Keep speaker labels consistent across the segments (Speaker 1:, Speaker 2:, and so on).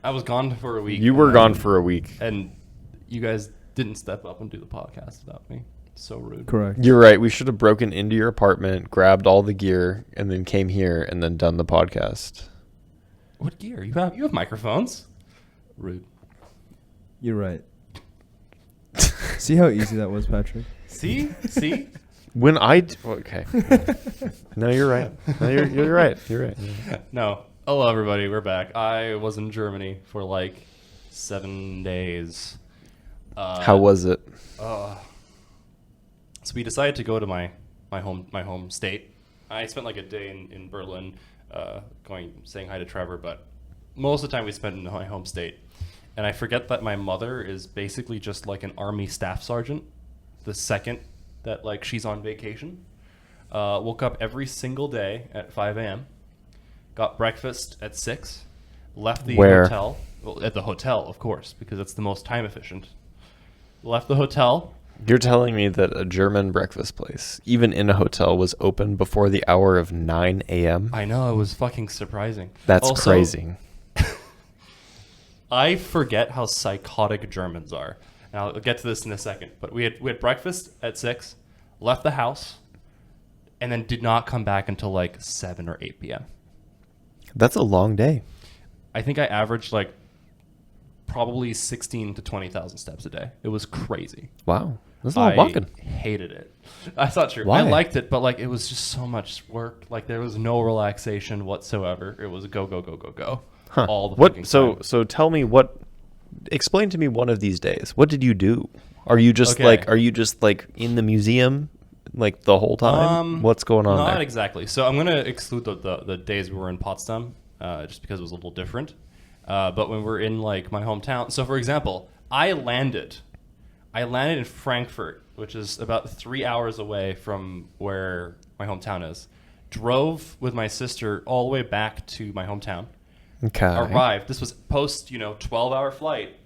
Speaker 1: I was gone for a week.
Speaker 2: You were gone for a week.
Speaker 1: And you guys didn't step up and do the podcast without me. So rude.
Speaker 3: Correct.
Speaker 2: You're right. We should have broken into your apartment, grabbed all the gear, and then came here and then done the podcast.
Speaker 1: What gear? You have microphones. Rude.
Speaker 3: You're right. See how easy that was, Patrick?
Speaker 1: See?
Speaker 2: When okay. No, you're right. No, you're right. You're right.
Speaker 1: No. Hello, everybody. We're back. I was in Germany for like 7 days.
Speaker 2: How was it?
Speaker 1: So we decided to go to my home state. I spent like a day in Berlin, saying hi to Trevor, but most of the time we spent in my home state. And I forget that my mother is basically just like an army staff sergeant. The second that like she's on vacation, woke up every single day at 5 a.m. Got breakfast at 6. Left the hotel. Well, at the hotel, of course, because it's the most time efficient. Left the hotel.
Speaker 2: You're telling me that a German breakfast place, even in a hotel, was open before the hour of 9 a.m.?
Speaker 1: I know, it was fucking surprising.
Speaker 2: That's
Speaker 1: also,
Speaker 2: crazy.
Speaker 1: I forget how psychotic Germans are. And I'll get to this in a second. But we had breakfast at 6, left the house, and then did not come back until like 7 or 8 p.m.
Speaker 2: That's a long day.
Speaker 1: I think I averaged like probably 16 to 20,000 steps a day. It was crazy.
Speaker 2: Wow. That's a lot of walking.
Speaker 1: I hated it. That's not true.
Speaker 2: Why?
Speaker 1: I liked it, but like it was just so much work. Like there was no relaxation whatsoever. It was go, go, go, go, go.
Speaker 2: Huh.
Speaker 1: All the fucking time.
Speaker 2: So tell me explain to me one of these days. What did you do? Are you just in the museum like the whole time? What's going on there?
Speaker 1: Not exactly. So I'm going to exclude the days we were in Potsdam just because it was a little different. But when we're in like my hometown, so for example, I landed in Frankfurt, which is about 3 hours away from where my hometown is. Drove with my sister all the way back to my hometown.
Speaker 2: Okay.
Speaker 1: Arrived. This was post 12-hour flight.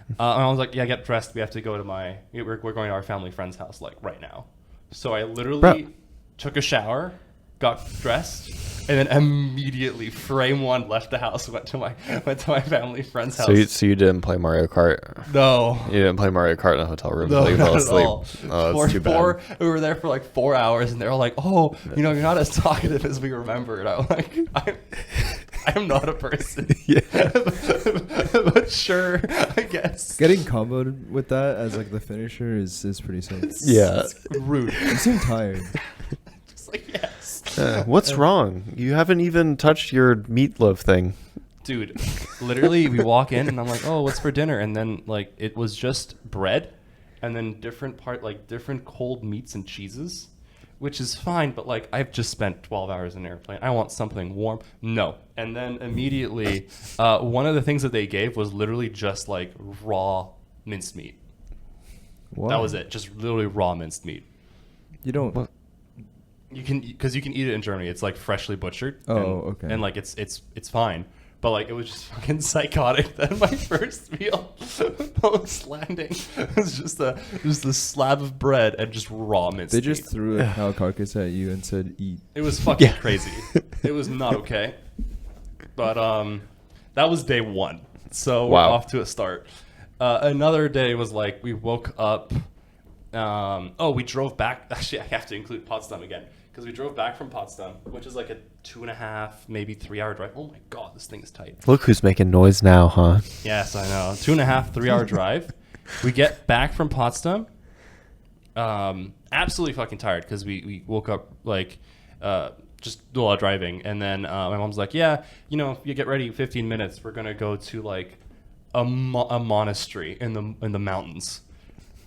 Speaker 1: And I was like, yeah, get dressed. We have to go to we're going to our family friend's house like right now. So I literally took a shower, got dressed, and then immediately, frame one, left the house, went to my family friend's house.
Speaker 2: So you didn't play Mario Kart?
Speaker 1: No.
Speaker 2: You didn't play Mario Kart in a hotal room
Speaker 1: No,
Speaker 2: until you fell
Speaker 1: not
Speaker 2: asleep?
Speaker 1: at all.
Speaker 2: Oh, that's too bad.
Speaker 1: We were there for like 4 hours, and they were like, "Oh, you're not as talkative as we remembered." I'm like, I'm not a person.
Speaker 2: Yeah.
Speaker 1: but sure, I guess.
Speaker 3: Getting comboed with that as like the finisher is pretty sick.
Speaker 2: Yeah.
Speaker 1: It's rude.
Speaker 3: You seem tired.
Speaker 1: Just like, yes.
Speaker 2: What's wrong? You haven't even touched your meatloaf thing.
Speaker 1: Dude, literally, we walk in, and I'm like, "Oh, what's for dinner?" And then like it was just bread, and then different cold meats and cheeses. Which is fine, but like I've just spent 12 hours in an airplane. I want something warm. No. And then immediately, one of the things that they gave was literally just like raw minced meat.
Speaker 3: What?
Speaker 1: That was it. Just literally raw minced meat.
Speaker 3: You don't.
Speaker 2: What?
Speaker 1: You can eat it in Germany. It's like freshly butchered.
Speaker 3: Oh,
Speaker 1: and,
Speaker 3: okay.
Speaker 1: And like it's fine. But like it was just fucking psychotic. Then my first meal post landing was just a slab of bread and just raw minced meat.
Speaker 3: They just threw a cow carcass at you and said, "Eat."
Speaker 1: It was fucking crazy. It was not okay. But that was day 1. So we're off to a start. Another day was like we woke up. We drove back. Actually, I have to include Potsdam again. Because we drove back from Potsdam, which is like a 2.5, maybe 3 hour drive. Oh my God, this thing is tight.
Speaker 2: Look who's making noise now, huh?
Speaker 1: Yes, I know. 2.5, 3 hour drive. We get back from Potsdam, absolutely fucking tired because we woke up like just a lot of driving. And then my mom's like, yeah, you get ready 15 minutes. We're going to go to like a monastery in the mountains.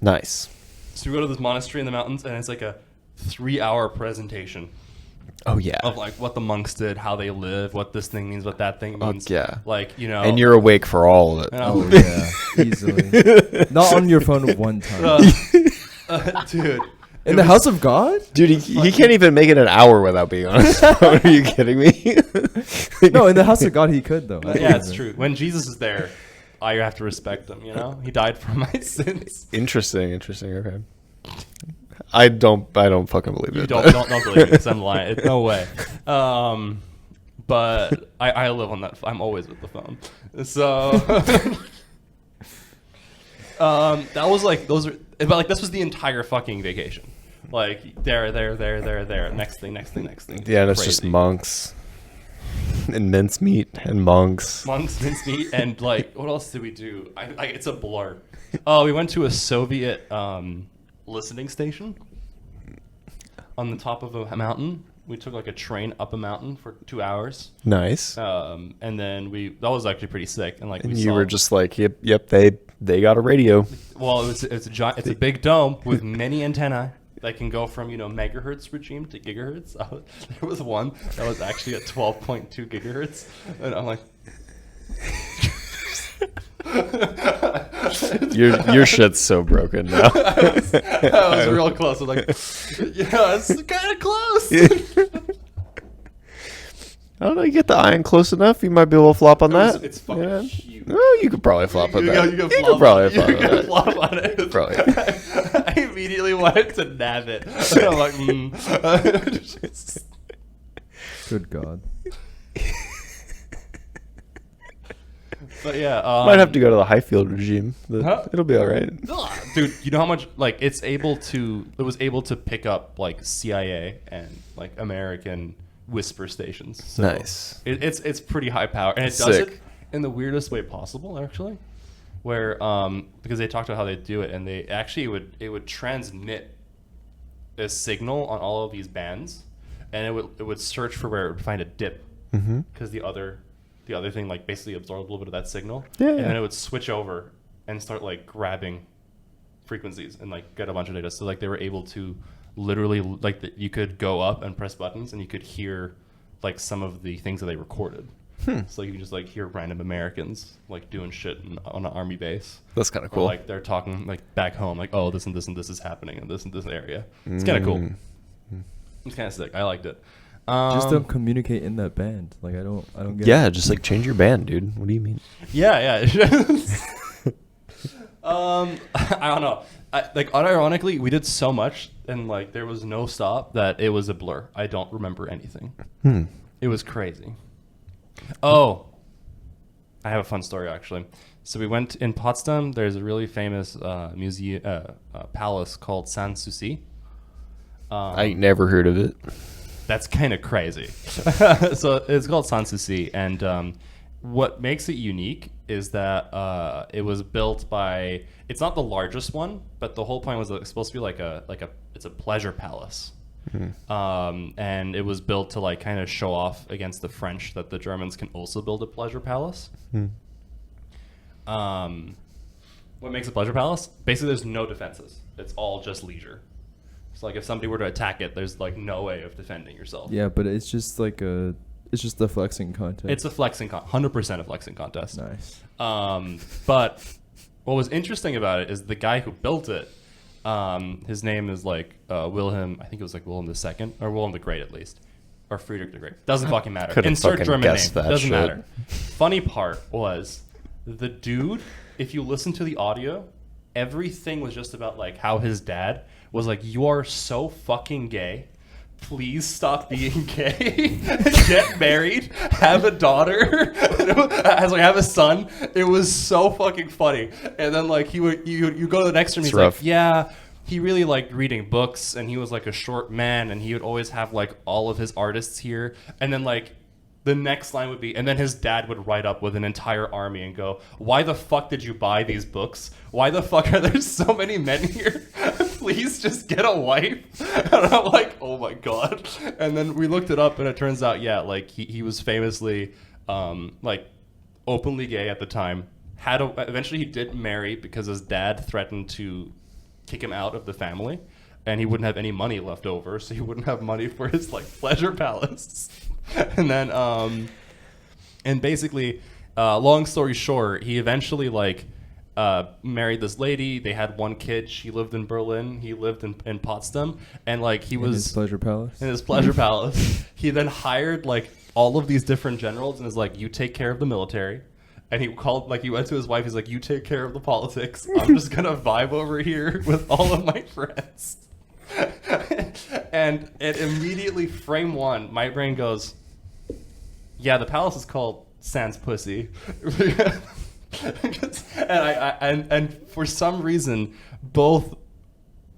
Speaker 2: Nice.
Speaker 1: So we go to this monastery in the mountains, and it's like a 3-hour presentation.
Speaker 2: Oh yeah.
Speaker 1: Of like what the monks did, how they live, what this thing means, what that thing means.
Speaker 2: Yeah.
Speaker 1: Like,
Speaker 2: And you're awake for all of it.
Speaker 3: Oh yeah, easily. Not on your phone one time.
Speaker 1: Dude.
Speaker 3: In the house of God?
Speaker 2: Dude, he can't even make it an hour without being on his phone. Are you kidding me?
Speaker 3: No, in the house of God he could though.
Speaker 1: Yeah, it's true. When Jesus is there, I have to respect him, He died for my sins.
Speaker 2: Interesting. Okay. I don't fucking believe it.
Speaker 1: You don't believe it because I'm lying. No way. But I live on that. I'm always with the phone. So that was like those are. But like this was the entire fucking vacation. Like there. Next thing.
Speaker 2: Yeah, and it's just
Speaker 1: Crazy.
Speaker 2: monks and mincemeat and monks.
Speaker 1: Monks, mincemeat, and like what else did we do? It's a blur. Oh, we went to a Soviet listening station on the top of a mountain. We took like a train up a mountain for 2 hours.
Speaker 2: Nice.
Speaker 1: And then that was actually pretty sick. And like
Speaker 2: And you were just like, yep, they got a radio.
Speaker 1: well, it's a big dome with many antennae that can go from megahertz regime to gigahertz. There was one that was actually at 12.2 gigahertz, and I'm like.
Speaker 2: Your shit's so broken now.
Speaker 1: I was real close. I was like, yeah, it's kind of close.
Speaker 2: I don't know. You get the iron close enough, you might be able to flop on that.
Speaker 1: It's fucking huge.
Speaker 2: Oh, you could probably flop on that.
Speaker 1: You
Speaker 2: could probably flop on that.
Speaker 1: flop on it.
Speaker 2: Probably.
Speaker 1: I immediately wanted to nab it. And I'm like,
Speaker 3: Good God.
Speaker 1: But yeah,
Speaker 2: Might have to go to the Highfield regime.
Speaker 1: Huh?
Speaker 2: It'll be all right.
Speaker 1: Dude, you know how much like it was able to pick up like CIA and like American whisper stations. So
Speaker 2: Nice.
Speaker 1: It's pretty high power, and it does
Speaker 2: Sick.
Speaker 1: it in the weirdest way possible, actually. Where because they talked about how they do it, and they actually it would transmit a signal on all of these bands, and it would search for where it would find a dip, because the other thing like basically absorbed a little bit of that signal,
Speaker 2: Yeah.
Speaker 1: and then it would switch over and start like grabbing frequencies and like get a bunch of data. So like they were able to literally you could go up and press buttons and you could hear like some of the things that they recorded. So you can just like hear random Americans like doing shit on an army base.
Speaker 2: That's kind of
Speaker 1: Or
Speaker 2: cool.
Speaker 1: like they're talking like back home, like, oh, this and this and this is happening in this and this area. It's kind of cool. It's kind of sick. I liked it.
Speaker 3: Just don't communicate in that band. Like I don't get.
Speaker 2: Yeah, just like change your band, dude. What do you mean?
Speaker 1: Yeah. I don't know. Like unironically, we did so much and like there was no stop that it was a blur. I don't remember anything. It was crazy. Oh, I have a fun story actually. So we went in Potsdam. There's a really famous palace called Sanssouci.
Speaker 2: I ain't never heard of it.
Speaker 1: That's kind of crazy. So it's called Sanssouci, and what makes it unique is that it was built by. It's not the largest one, but the whole point was that it's supposed to be it's a pleasure palace, and it was built to like kind of show off against the French that the Germans can also build a pleasure palace. What makes a pleasure palace? Basically, there's no defenses. It's all just leisure. So like if somebody were to attack it, there's like no way of defending yourself.
Speaker 3: Yeah, but it's just like it's just a flexing contest.
Speaker 1: It's a flexing 100% a flexing contest.
Speaker 3: Nice.
Speaker 1: But what was interesting about it is the guy who built it. His name is like Wilhelm. I think it was like Wilhelm II or Wilhelm the Great at least, or Friedrich the Great. Doesn't fucking matter.
Speaker 2: Couldn't
Speaker 1: Insert
Speaker 2: fucking
Speaker 1: German name.
Speaker 2: guess that
Speaker 1: Doesn't
Speaker 2: shit.
Speaker 1: matter. Funny part was the dude. If you listen to the audio, everything was just about like how his dad was like, "You are so fucking gay. Please stop being gay. Get married. Have a daughter. Have a son." It was so fucking funny. And then like you go to the next room. He's
Speaker 2: rough.
Speaker 1: like, "Yeah, he really liked reading books, and he was like a short man, and he would always have like all of his artists here." And then like the next line would be, and then his dad would write up with an entire army and go, "Why the fuck did you buy these books? Why the fuck are there so many men here? Please just get a wife." And I'm like, oh my god. And then we looked it up, and it turns out, yeah, like he was famously like openly gay at the time. Eventually he did marry because his dad threatened to kick him out of the family, and he wouldn't have any money left over, so he wouldn't have money for his like pleasure palace. And then and basically long story short, he eventually like married this lady. They had one kid. She lived in Berlin. He lived in Potsdam, and like he was
Speaker 3: in his pleasure palace.
Speaker 1: in his pleasure palace. He then hired like all of these different generals and is like, "You take care of the military." And he went to his wife. He's like, "You take care of the politics. I'm just gonna vibe over here with all of my friends." And it immediately, frame one, my brain goes, Yeah, the palace is called Sans Pussy. and for some reason, both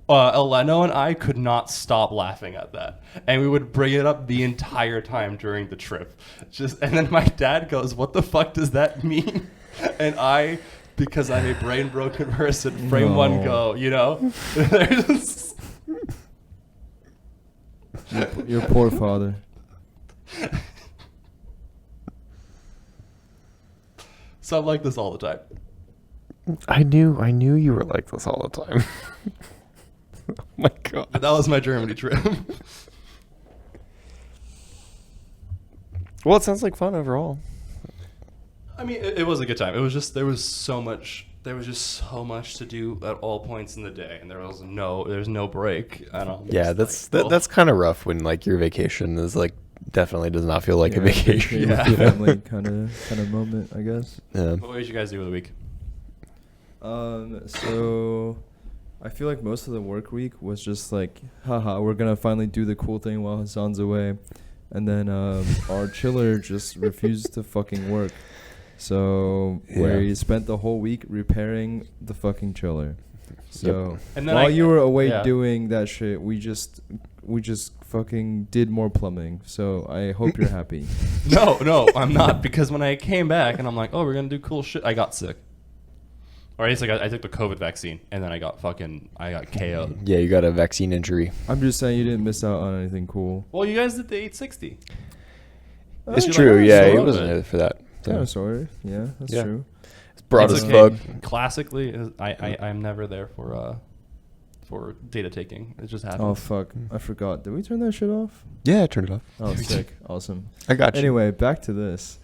Speaker 1: Eleno and I could not stop laughing at that, and we would bring it up the entire time during the trip. And then my dad goes, "What the fuck does that mean?" And I, because I'm a brain broken person, frame one go. You know,
Speaker 3: Your poor father.
Speaker 1: So I'm like this all the time.
Speaker 2: I knew you were like this all the time. Oh my god.
Speaker 1: But that was my Germany trip.
Speaker 2: Well, it sounds like fun overall.
Speaker 1: I mean, it was a good time. It was just there was just so much to do at all points in the day, and there's no break. I don't.
Speaker 2: Yeah, that's kind of rough when like your vacation is like definitely does not feel like a vacation.
Speaker 1: Yeah.
Speaker 3: Family kind of moment, I guess.
Speaker 2: Yeah.
Speaker 1: What did you guys do with the week?
Speaker 3: So I feel like most of the work week was just like, haha, we're gonna finally do the cool thing while Hassan's away, and then our chiller just refused to fucking work. So we spent the whole week repairing the fucking chiller. So
Speaker 1: And then
Speaker 3: while you were away
Speaker 1: yeah.
Speaker 3: doing that shit, we just fucking did more plumbing. So I hope you're happy.
Speaker 1: No, I'm not, because when I came back and I'm like, oh, we're gonna do cool shit, I got sick. Or at least I took the COVID vaccine, and then I got KO'd.
Speaker 2: Yeah, you got a vaccine injury.
Speaker 3: I'm just saying you didn't miss out on anything cool.
Speaker 1: Well, you guys did the 860.
Speaker 2: It's
Speaker 1: you're
Speaker 2: true.
Speaker 1: like,
Speaker 2: Yeah,
Speaker 1: so
Speaker 2: it
Speaker 1: love
Speaker 2: wasn't
Speaker 1: it.
Speaker 2: there for that.
Speaker 3: Kind of sorry. Yeah, that's
Speaker 2: Yeah.
Speaker 3: true.
Speaker 2: It's broad
Speaker 1: It's
Speaker 2: as
Speaker 1: okay.
Speaker 2: fuck.
Speaker 1: Classically, I'm never there for data taking. It just happens.
Speaker 3: Oh fuck, I forgot. Did we turn that shit off?
Speaker 2: Yeah, I turned it off.
Speaker 3: Oh, sick. Awesome.
Speaker 2: I got you.
Speaker 3: Anyway, back to this.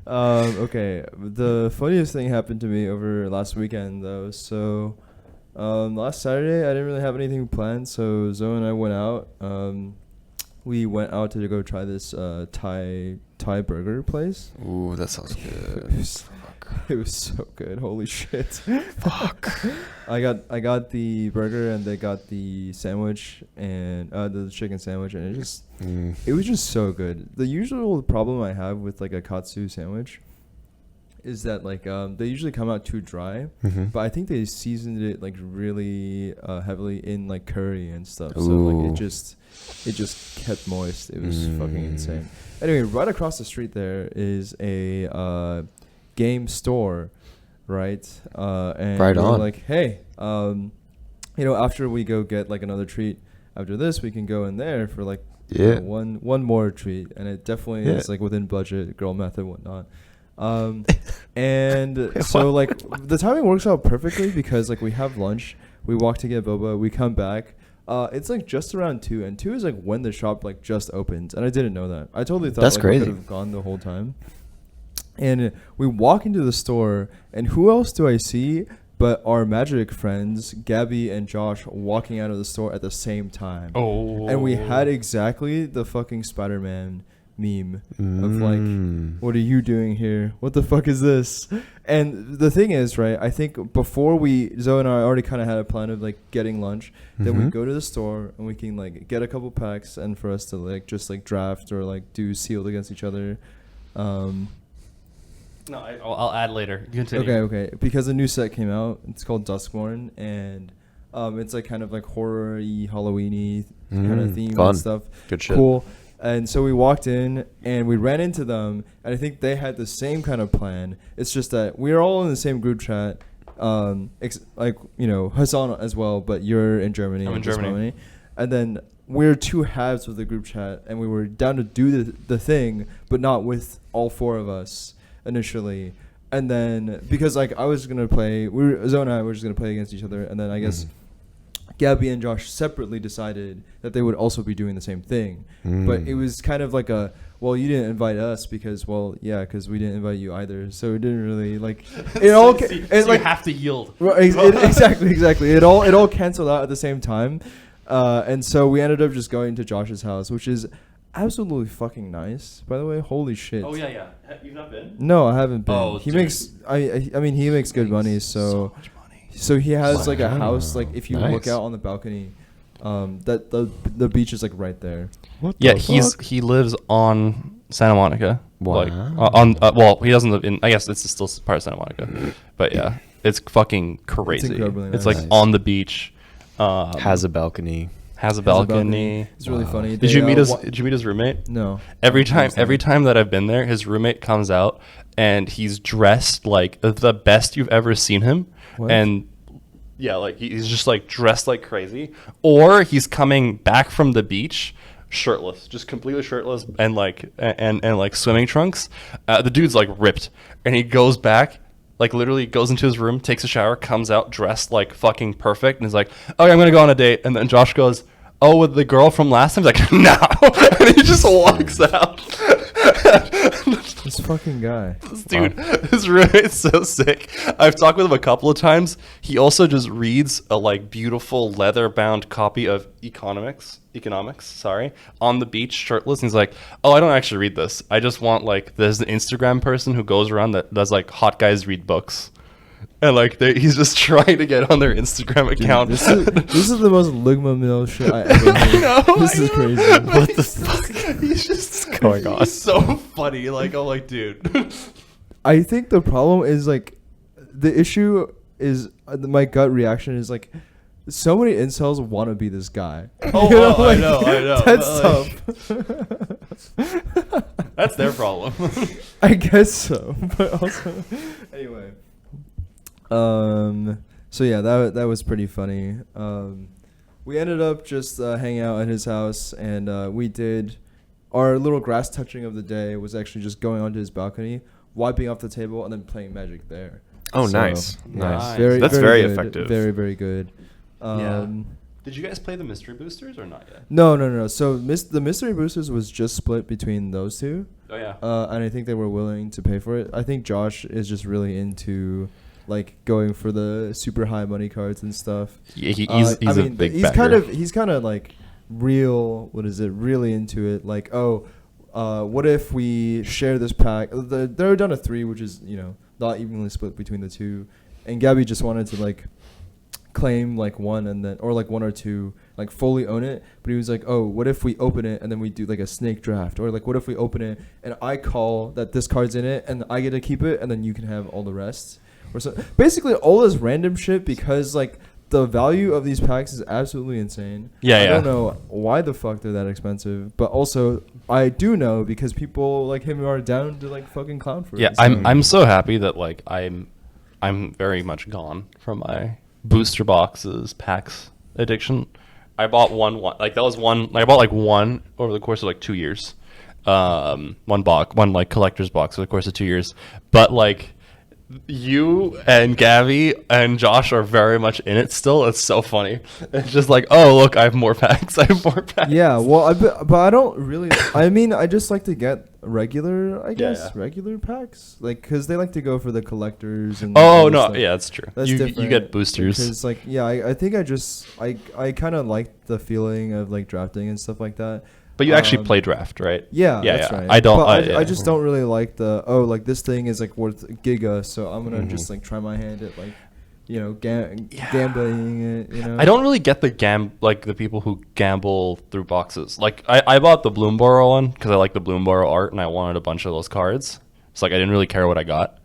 Speaker 3: Okay, the funniest thing happened to me over last weekend though. So last Saturday I didn't really have anything planned, so Zoe and I went out. We went out to go try this Thai burger place.
Speaker 2: Ooh, that sounds good.
Speaker 3: It was so good. Holy shit.
Speaker 2: Fuck.
Speaker 3: I got the burger, and they got the sandwich, and the chicken sandwich, and it was just so good. The usual problem I have with like a katsu sandwich is that like they usually come out too dry, but I think they seasoned it like really heavily in like curry and stuff. So like it just kept moist. It was fucking insane. Anyway, right across the street there is a game store, right? And
Speaker 2: right
Speaker 3: we were
Speaker 2: on.
Speaker 3: like, hey, after we go get like another treat after this, we can go in there for like one more treat, and it definitely is like within budget, girl method, whatnot. And so like the timing works out perfectly because like we have lunch, we walk to get boba, we come back. It's like just around 2, and 2 is like when the shop like just opens, and I didn't know that. I totally thought
Speaker 2: That's
Speaker 3: like,
Speaker 2: crazy.
Speaker 3: we could have gone the whole time. And we walk into the store, and who else do I see but our magic friends, Gabby and Josh, walking out of the store at the same time.
Speaker 1: Oh.
Speaker 3: And we had exactly the fucking Spider-Man meme of like, what are you doing here? What the fuck is this? And the thing is, right, I think before Zoe and I already kind of had a plan of like getting lunch. Then we go to the store and we can like get a couple packs, and for us to like just like draft or like do sealed against each other.
Speaker 1: No, I'll add later. Continue.
Speaker 3: Okay. Because a new set came out. It's called Duskborn, and it's like kind of like horror-y, Halloween-y kind of theme
Speaker 2: fun.
Speaker 3: and stuff.
Speaker 2: Good shit.
Speaker 3: Cool. And so we walked in, and we ran into them, and I think they had the same kind of plan. It's just that we are all in the same group chat, Hassan as well, but you're in Germany.
Speaker 1: I'm in Germany.
Speaker 3: And then we're two halves of the group chat, and we were down to do the thing, but not with all 4 of us initially. And then because like I was gonna play, Zoe and I were just gonna play against each other, and then I guess Gabby and Josh separately decided that they would also be doing the same thing. But it was kind of like well, you didn't invite us because we didn't invite you either, so it didn't really like it all
Speaker 1: So
Speaker 3: like
Speaker 1: you have to yield.
Speaker 3: exactly it all canceled out at the same time. And so we ended up just going to Josh's house, which is absolutely fucking nice, by the way. Holy shit.
Speaker 1: Oh yeah. You've not been?
Speaker 3: No, I haven't been.
Speaker 1: Oh,
Speaker 3: He
Speaker 1: dude.
Speaker 3: makes he makes good money, so
Speaker 1: much money.
Speaker 3: so he has
Speaker 2: Wow.
Speaker 3: like a house, like if you look
Speaker 2: Nice.
Speaker 3: out on the balcony, That the beach is like right there.
Speaker 2: What
Speaker 1: Yeah,
Speaker 2: the fuck?
Speaker 1: he lives on Santa Monica.
Speaker 2: Wow.
Speaker 1: Like on well, he doesn't live in. I guess it's still part of Santa Monica, but yeah, it's fucking crazy.
Speaker 3: incredibly
Speaker 1: It's
Speaker 3: nice.
Speaker 1: like on the beach.
Speaker 2: Has a balcony.
Speaker 1: Has a balcony.
Speaker 3: It's really
Speaker 2: Wow.
Speaker 3: funny.
Speaker 1: Did you meet his roommate?
Speaker 3: No.
Speaker 1: Every time that I've been there, his roommate comes out and he's dressed like the best you've ever seen him.
Speaker 3: What?
Speaker 1: And yeah, like he's just like dressed like crazy. Or he's coming back from the beach shirtless, just completely shirtless and like like swimming trunks. The dude's like ripped, and he goes back. Like literally goes into his room, takes a shower, comes out dressed like fucking perfect, and is like, "Oh, I'm gonna go on a date." And then Josh goes, "Oh, with the girl from last time?" He's like, "No," and he just walks out.
Speaker 3: This fucking guy.
Speaker 1: This dude, his roommate's so sick. I've talked with him a couple of times. He also just reads a like beautiful leather-bound copy of economics, on the beach, shirtless. And he's like, "Oh, I don't actually read this. I just want like there's an Instagram person who goes around that does like hot guys read books." And like he's just trying to get on their Instagram account.
Speaker 3: This is the most Ligma Mill shit I ever heard. This is crazy.
Speaker 1: What the fuck? He's just
Speaker 2: going on?
Speaker 1: He's so funny. Like I'm like, dude.
Speaker 3: I think the problem is like the issue is my gut reaction is like so many incels want to be this guy.
Speaker 1: Oh,
Speaker 3: You know,
Speaker 1: oh, I know.
Speaker 3: That's
Speaker 1: but,
Speaker 3: tough.
Speaker 1: That's their problem.
Speaker 3: I guess so, but also anyway. So yeah, that was pretty funny. We ended up just hanging out at his house, and we did our little grass touching of the day was actually just going onto his balcony, wiping off the table, and then playing Magic there.
Speaker 2: Oh,
Speaker 3: So,
Speaker 2: nice.
Speaker 3: yeah,
Speaker 1: Nice.
Speaker 2: That's very
Speaker 3: good,
Speaker 2: effective.
Speaker 3: Very, very good.
Speaker 1: Yeah. Did you guys play the mystery boosters or not yet?
Speaker 3: No. So the mystery boosters was just split between those two.
Speaker 1: Oh yeah.
Speaker 3: And I think they were willing to pay for it. I think Josh is just really into like going for the super high money cards and stuff.
Speaker 1: Yeah, he's a big
Speaker 3: he's
Speaker 1: bagger.
Speaker 3: he's kind of like really into it. Like, what if we share this pack? They're down to 3, which is not evenly split between the two. And Gabby just wanted to like claim like one and then or like 1 or 2 like fully own it, but he was like, oh, what if we open it and then we do like a snake draft, or like what if we open it and I call that this card's in it and I get to keep it and then you can have all the rest, or so basically all this random shit, because like the value of these packs is absolutely insane. I don't know why the fuck they're that expensive, but also I do know because people like him are down to like fucking clown for it.
Speaker 1: Yeah, I'm so happy that like I'm very much gone from my booster boxes packs addiction. I bought one like that was one. I bought like one over the course of like 2 years. One like collector's box over the course of 2 years. But like you and Gabby and Josh are very much in it still. It's so funny. It's just like, oh look, I have more packs.
Speaker 3: Yeah, well, but I don't really. I mean, I just like to get regular, I guess,
Speaker 1: Yeah.
Speaker 3: regular packs, like because they like to go for the collectors and.
Speaker 1: Oh
Speaker 3: and
Speaker 1: no,
Speaker 3: stuff.
Speaker 1: yeah, that's true.
Speaker 3: That's
Speaker 1: you
Speaker 3: different
Speaker 1: get boosters.
Speaker 3: Because like I think I kind of like the feeling of like drafting and stuff like that.
Speaker 1: But you actually play draft, right?
Speaker 3: Yeah,
Speaker 1: Yeah,
Speaker 3: that's
Speaker 1: yeah.
Speaker 3: right.
Speaker 1: I don't.
Speaker 3: But I just don't really like the like this thing is like worth giga, so I'm gonna just like try my hand at like gambling it.
Speaker 1: I don't really get the people who gamble through boxes. Like I bought the Bloomborough one because I like the Bloomborough art and I wanted a bunch of those cards. It's like I didn't really care what I got.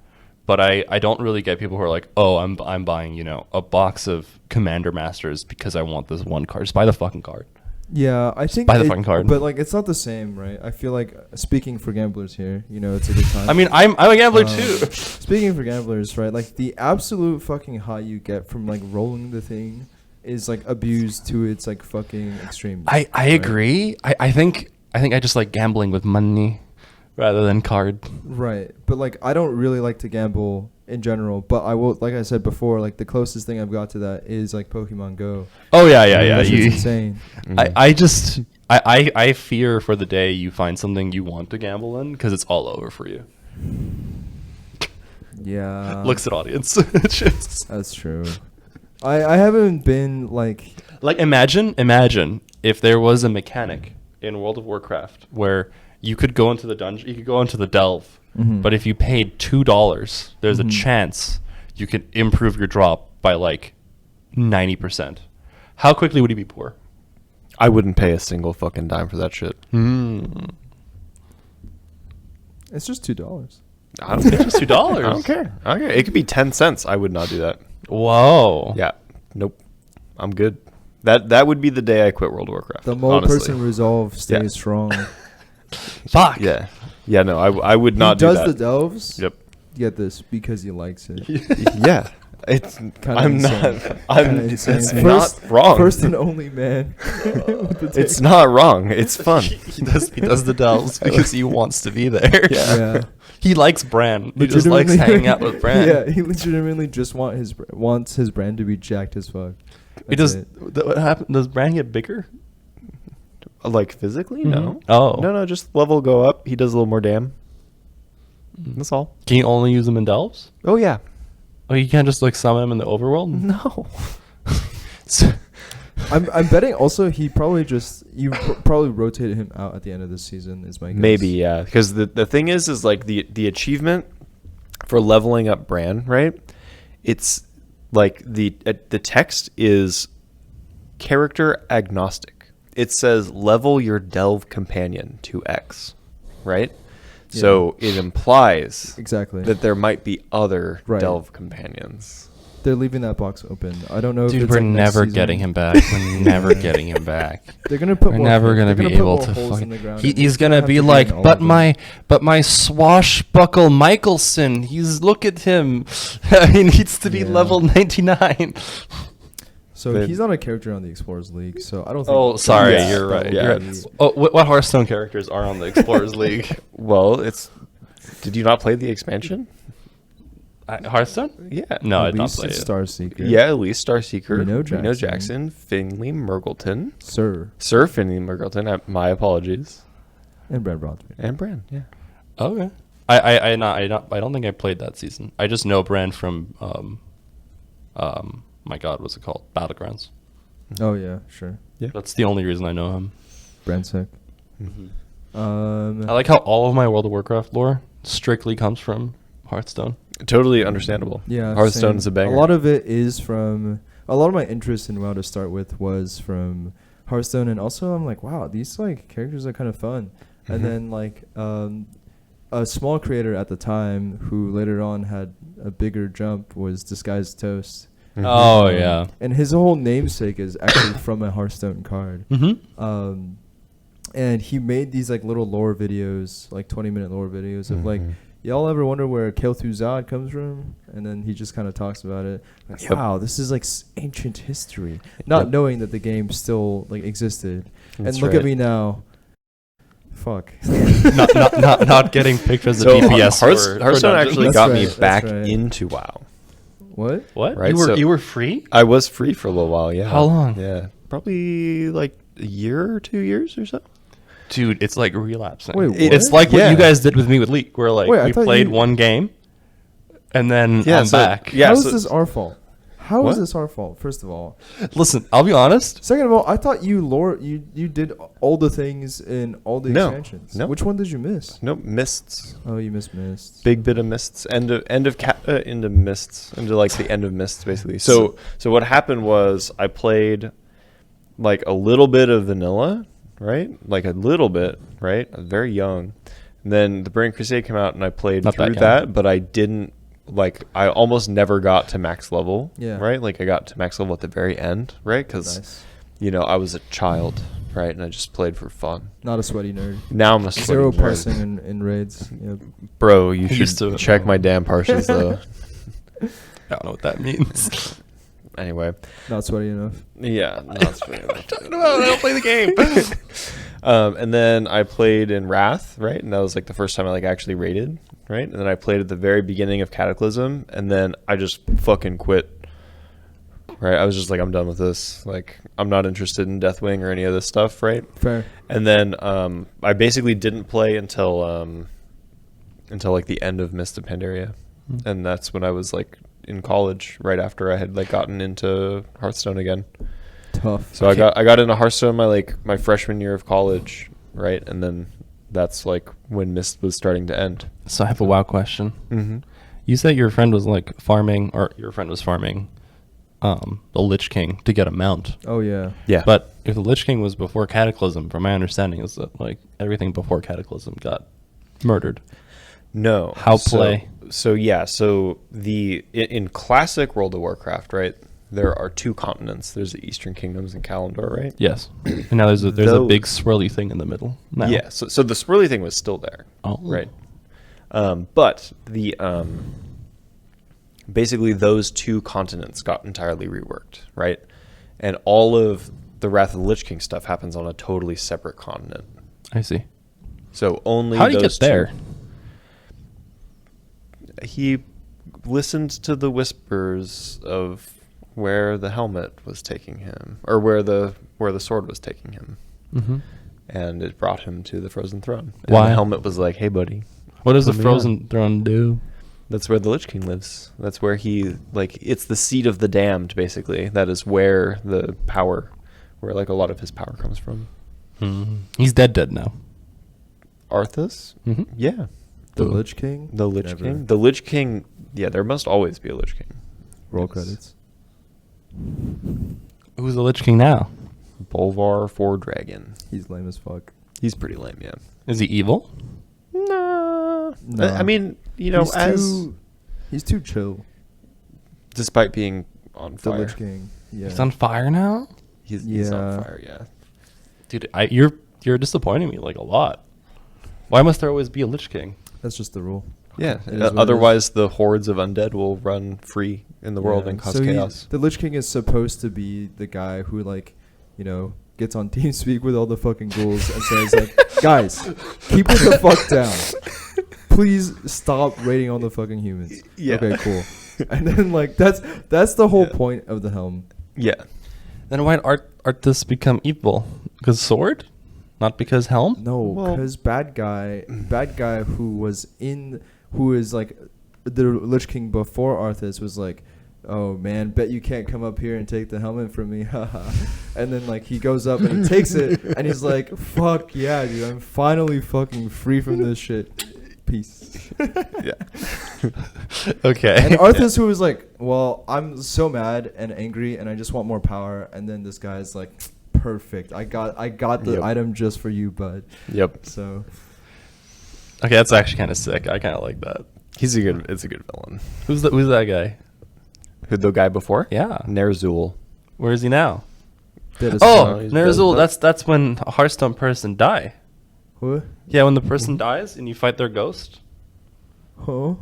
Speaker 1: But I don't really get people who are like, oh, I'm buying a box of Commander Masters because I want this one card. Just buy the fucking card.
Speaker 3: Yeah, I think
Speaker 1: buy the fucking card.
Speaker 3: But like, it's not the same, right? I feel like speaking for gamblers here, it's a good time.
Speaker 1: I mean, I'm a gambler too.
Speaker 3: Speaking for gamblers, right? Like the absolute fucking high you get from like rolling the thing is like abused to its like fucking extreme.
Speaker 1: I agree. I think I just like gambling with money rather than card.
Speaker 3: Right, but like I don't really like to gamble in general, but I will, like I said before, like the closest thing I've got to that is like Pokemon Go.
Speaker 1: Oh yeah.
Speaker 3: That's insane.
Speaker 1: I fear for the day you find something you want to gamble in because it's all over for you.
Speaker 3: Yeah.
Speaker 1: Looks at audience.
Speaker 3: That's true. I haven't been like
Speaker 1: imagine if there was a mechanic in World of Warcraft where you could go into the dungeon, you could go into the delve, but if you paid $2, there's a chance you could improve your drop by like 90%. How quickly would you be poor?
Speaker 2: I wouldn't pay a single fucking dime for that shit.
Speaker 3: It's just $2.
Speaker 2: I don't
Speaker 1: It's just $2.
Speaker 2: I don't care. It could be 10 cents. I would not do that.
Speaker 1: Whoa.
Speaker 2: Yeah. Nope. I'm good. That would be the day I quit World of Warcraft.
Speaker 3: The mole
Speaker 2: honestly.
Speaker 3: person resolve stays
Speaker 2: Yeah.
Speaker 3: strong.
Speaker 1: Fuck.
Speaker 2: Yeah. Yeah, no, I would not do
Speaker 3: He
Speaker 2: that.
Speaker 3: does the delves.
Speaker 2: Yep.
Speaker 3: Get this because he likes it.
Speaker 2: Yeah. It's
Speaker 3: Kinda
Speaker 2: I'm
Speaker 3: insane.
Speaker 2: not I'm
Speaker 3: Kinda
Speaker 2: it's
Speaker 3: insane.
Speaker 2: not wrong.
Speaker 3: First and only man. with the
Speaker 2: It's
Speaker 3: tape.
Speaker 2: not wrong. It's fun.
Speaker 1: He does the delves because he wants to be there.
Speaker 3: Yeah.
Speaker 1: He likes Bran. He just likes
Speaker 3: Legitimately-
Speaker 1: hanging out with Bran.
Speaker 3: Yeah, he legitimately just wants his brand to be jacked as fuck.
Speaker 1: He
Speaker 3: That's
Speaker 1: does.
Speaker 3: it.
Speaker 1: What happened? Does Bran get bigger?
Speaker 2: Like physically? No.
Speaker 1: Mhm. Oh.
Speaker 2: No, just level go up. He does a little more dam. That's all.
Speaker 1: Can you only use them in delves?
Speaker 2: Oh yeah.
Speaker 1: Oh, you can't just like summon him in the overworld?
Speaker 2: No.
Speaker 3: I'm betting also he probably probably rotated him out at the end of this season is my guess.
Speaker 2: Maybe, yeah. Because the thing is like the achievement for leveling up Bran, right? It's like the text is character agnostic. It says level your delve companion to X, right?
Speaker 3: Yeah.
Speaker 2: So it implies
Speaker 3: Exactly.
Speaker 2: that there might be other
Speaker 3: Right.
Speaker 2: delve companions.
Speaker 3: They're leaving that box open. I don't know if
Speaker 1: Dude,
Speaker 3: it's
Speaker 1: we're
Speaker 3: like next
Speaker 1: never
Speaker 3: season.
Speaker 1: getting him back. We're never getting him back.
Speaker 3: They're gonna put
Speaker 1: We're
Speaker 3: more
Speaker 1: never gonna
Speaker 3: they're
Speaker 1: be
Speaker 3: put
Speaker 1: able
Speaker 3: more
Speaker 1: to
Speaker 3: holes in the
Speaker 1: fucking.
Speaker 3: ground,
Speaker 1: He's
Speaker 3: and he's
Speaker 1: gonna
Speaker 3: have
Speaker 1: be
Speaker 3: to get
Speaker 1: like,
Speaker 3: in all
Speaker 1: but
Speaker 3: of them."
Speaker 1: my swashbuckle Michelson. Look at him. He needs to be
Speaker 3: Yeah.
Speaker 1: level 99.
Speaker 3: So
Speaker 2: They-
Speaker 3: he's not a character on the Explorers League. So I don't think.
Speaker 1: Oh, sorry,
Speaker 2: Yeah.
Speaker 1: you're right.
Speaker 2: Yeah.
Speaker 1: You're right. Oh, what Hearthstone characters are on the Explorers League?
Speaker 2: Well, did you not play the expansion?
Speaker 1: Hearthstone?
Speaker 2: Yeah.
Speaker 1: No, I
Speaker 3: At
Speaker 1: did not
Speaker 3: least
Speaker 1: play
Speaker 3: it's
Speaker 1: it.
Speaker 3: Starseeker.
Speaker 2: Yeah, at least Starseeker,
Speaker 3: Reno
Speaker 2: Reno
Speaker 3: Jackson.
Speaker 2: Jackson, Finley Mergleton,
Speaker 3: Sir
Speaker 2: Sir Finley Mergleton. My apologies,
Speaker 3: and Brad Broadway.
Speaker 2: and Bran. Yeah.
Speaker 1: Okay. I don't think I played that season. I just know Bran from my God, what's it called? Battlegrounds.
Speaker 3: Oh yeah, sure.
Speaker 2: Yeah.
Speaker 1: That's the only reason I know him.
Speaker 3: Brandsick.
Speaker 1: I like how all of my World of Warcraft lore strictly comes from Hearthstone.
Speaker 2: Totally understandable.
Speaker 3: Yeah,
Speaker 2: Hearthstone's
Speaker 3: same.
Speaker 2: a banger.
Speaker 3: A lot of it is from. A lot of my interest in WoW to start with was from Hearthstone, and also I'm like, wow, these like characters are kind of fun.
Speaker 2: Mhm.
Speaker 3: And then like a small creator at the time who later on had a bigger jump was Disguised Toast.
Speaker 2: Mhm.
Speaker 1: Oh, yeah.
Speaker 3: And his whole namesake is actually from a Hearthstone card.
Speaker 1: Mm-hmm.
Speaker 3: And he made these like little lore videos, like 20-minute lore videos of like,
Speaker 2: Mhm.
Speaker 3: y'all ever wonder where Kel'Thuzad comes from? And then he just kind of talks about it. Like,
Speaker 2: Yep.
Speaker 3: wow, this is like ancient history. Not
Speaker 2: Yep.
Speaker 3: knowing that the game still like existed.
Speaker 2: That's
Speaker 3: and look
Speaker 2: right.
Speaker 3: at me now. Fuck.
Speaker 1: not getting picked as a
Speaker 2: So
Speaker 1: DPS.
Speaker 2: Hearthstone actually
Speaker 3: That's
Speaker 2: got
Speaker 3: right,
Speaker 2: me
Speaker 3: that's
Speaker 2: back
Speaker 3: right.
Speaker 2: into WoW.
Speaker 3: What?
Speaker 1: What?
Speaker 2: Right,
Speaker 1: You were free?
Speaker 2: I was free for a little while. Yeah.
Speaker 1: How long?
Speaker 2: Yeah, probably like a year or 2 years or so.
Speaker 1: Dude, it's like relapsing.
Speaker 3: Wait, what?
Speaker 1: It's like what
Speaker 2: Yeah.
Speaker 1: you guys did with me with League, where like
Speaker 3: Wait, I
Speaker 1: we
Speaker 3: thought
Speaker 1: played
Speaker 3: you-
Speaker 1: one game, and then
Speaker 2: Yeah,
Speaker 1: I'm
Speaker 2: so-
Speaker 1: back.
Speaker 2: yeah.
Speaker 3: How is
Speaker 2: so-
Speaker 3: this our fault? How is
Speaker 2: What?
Speaker 3: this our fault? First of all.
Speaker 1: Listen, I'll be honest.
Speaker 3: Second of all, I thought you did all the things in all the
Speaker 2: No.
Speaker 3: expansions.
Speaker 2: No.
Speaker 3: Which one did you miss?
Speaker 2: Nope, mists.
Speaker 3: Oh, you missed Mist.
Speaker 2: Big bit of mists. Into mists. Into like the end of mists, basically. So what happened was I played like a little bit of vanilla, right? Like a little bit, right? I was very young. And then the Burning Crusade came out, and I played
Speaker 1: Not that
Speaker 2: through
Speaker 1: young.
Speaker 2: that, but I didn't like. I almost never got to max level.
Speaker 3: Yeah.
Speaker 2: Right. Like I got to max level at the very end, right? Because
Speaker 3: Nice.
Speaker 2: I was a child, right? And I just played for fun.
Speaker 3: Not a sweaty nerd.
Speaker 2: Now I'm a sweaty
Speaker 3: Zero
Speaker 2: nerd.
Speaker 3: parsing in raids. Yep.
Speaker 2: Bro, you
Speaker 1: I used
Speaker 2: should
Speaker 1: to-
Speaker 2: check my damn parses though.
Speaker 1: I don't know what that means.
Speaker 2: Anyway,
Speaker 3: Not sweaty enough.
Speaker 2: yeah, not sweaty enough.
Speaker 1: I don't play the game.
Speaker 2: And then I played in Wrath, right? And that was like the first time I like actually raided, right? And then I played at the very beginning of Cataclysm, and then I just fucking quit. Right? I was just like, I'm done with this. Like, I'm not interested in Deathwing or any of this stuff, right?
Speaker 3: Fair.
Speaker 2: And then I basically didn't play until like the end of Mist of Pandaria, and that's when I was like in college, right after I had like gotten into Hearthstone again.
Speaker 3: Tough.
Speaker 2: So I got into Hearthstone my freshman year of college, right? And then that's like when Mist was starting to end.
Speaker 1: So I have a WoW question.
Speaker 2: Mm-hmm.
Speaker 1: You said your friend was like farming, or your friend was farming the Lich King to get a mount.
Speaker 3: Oh yeah.
Speaker 2: Yeah.
Speaker 1: But if the Lich King was before Cataclysm, from my understanding, is that like everything before Cataclysm got murdered.
Speaker 2: No.
Speaker 1: How play?
Speaker 2: So yeah. So in classic World of Warcraft, right? There are 2 continents. There's the Eastern Kingdoms and Kalimdor, right?
Speaker 1: Yes. And now there's a big swirly thing in the middle. Now.
Speaker 2: Yeah. So the swirly thing was still there.
Speaker 1: Oh.
Speaker 2: Right. But the basically those 2 continents got entirely reworked, right? And all of the Wrath of the Lich King stuff happens on a totally separate continent.
Speaker 1: I see.
Speaker 2: So only
Speaker 1: How do you
Speaker 2: those
Speaker 1: get there?
Speaker 2: 2 He listened to the whispers of where the helmet was taking him, or where the sword was taking him,
Speaker 1: Mm-hmm.
Speaker 2: and it brought him to the Frozen Throne. And
Speaker 1: Why?
Speaker 2: the helmet was like, "Hey, buddy,
Speaker 1: What does the
Speaker 2: Let me
Speaker 1: Frozen Throne do?
Speaker 2: that's where the Lich King lives. That's where he, like, it's the seat of the damned, basically. That is where the power, where like a lot of his power comes from."
Speaker 1: He's dead now.
Speaker 2: Arthas?
Speaker 1: Mm-hmm.
Speaker 2: Yeah.
Speaker 3: The Lich King.
Speaker 2: The Lich
Speaker 3: Never.
Speaker 2: King. The Lich King. Yeah, there must always be a Lich King.
Speaker 3: Roll
Speaker 2: Yes.
Speaker 3: credits.
Speaker 1: Who's the Lich King now?
Speaker 2: Bolvar for Dragon.
Speaker 3: He's lame as fuck.
Speaker 2: He's pretty lame, yeah.
Speaker 1: Is he evil?
Speaker 2: Nah.
Speaker 3: No.
Speaker 2: I mean, you know,
Speaker 3: he's too chill.
Speaker 2: despite being on
Speaker 3: The
Speaker 2: fire,
Speaker 3: Lich King. Yeah.
Speaker 1: He's on fire now?
Speaker 2: he's on
Speaker 3: Yeah.
Speaker 2: fire, yeah.
Speaker 1: Dude, you're disappointing me like a lot. Why must there always be a Lich King?
Speaker 3: That's just the rule.
Speaker 2: Yeah.
Speaker 3: It is what it
Speaker 2: Otherwise, the hordes of undead will run free in the world
Speaker 3: Yeah.
Speaker 2: and cause
Speaker 3: So
Speaker 2: chaos.
Speaker 3: the Lich King is supposed to be the guy who, like, you know, gets on TeamSpeak with all the fucking ghouls and says, like, guys, keep it the fuck down. Please stop raiding on the fucking humans.
Speaker 2: Yeah.
Speaker 3: Okay, cool. And then, like, that's the whole
Speaker 2: Yeah.
Speaker 3: point of the helm.
Speaker 2: Yeah.
Speaker 1: Then why did Arthas become evil? Because sword? Not because helm?
Speaker 3: No,
Speaker 2: Well-
Speaker 3: because bad guy who is like the Lich King before Arthas was like, oh man, bet you can't come up here and take the helmet from me, haha. And then like he goes up and he takes it and he's like, fuck yeah, dude, I'm finally fucking free from this shit. Peace.
Speaker 2: Yeah.
Speaker 1: Okay.
Speaker 3: And Arthas, who was like, well, I'm so mad and angry and I just want more power. And then this guy's like, perfect. I got the
Speaker 2: Yep.
Speaker 3: item just for you, bud.
Speaker 2: Yep.
Speaker 3: So
Speaker 1: Okay, that's actually kind of sick. I kind of like that.
Speaker 2: It's a good villain.
Speaker 1: Who's that guy?
Speaker 2: Who, the guy before?
Speaker 1: Yeah.
Speaker 2: Nerzul.
Speaker 1: Where is he now?
Speaker 3: dead as
Speaker 1: Oh,
Speaker 3: fuck.
Speaker 2: he's
Speaker 1: Nerzul,
Speaker 2: dead.
Speaker 1: that's when a Hearthstone person die.
Speaker 3: What?
Speaker 1: Yeah, when the person dies and you fight their ghost.
Speaker 3: Huh?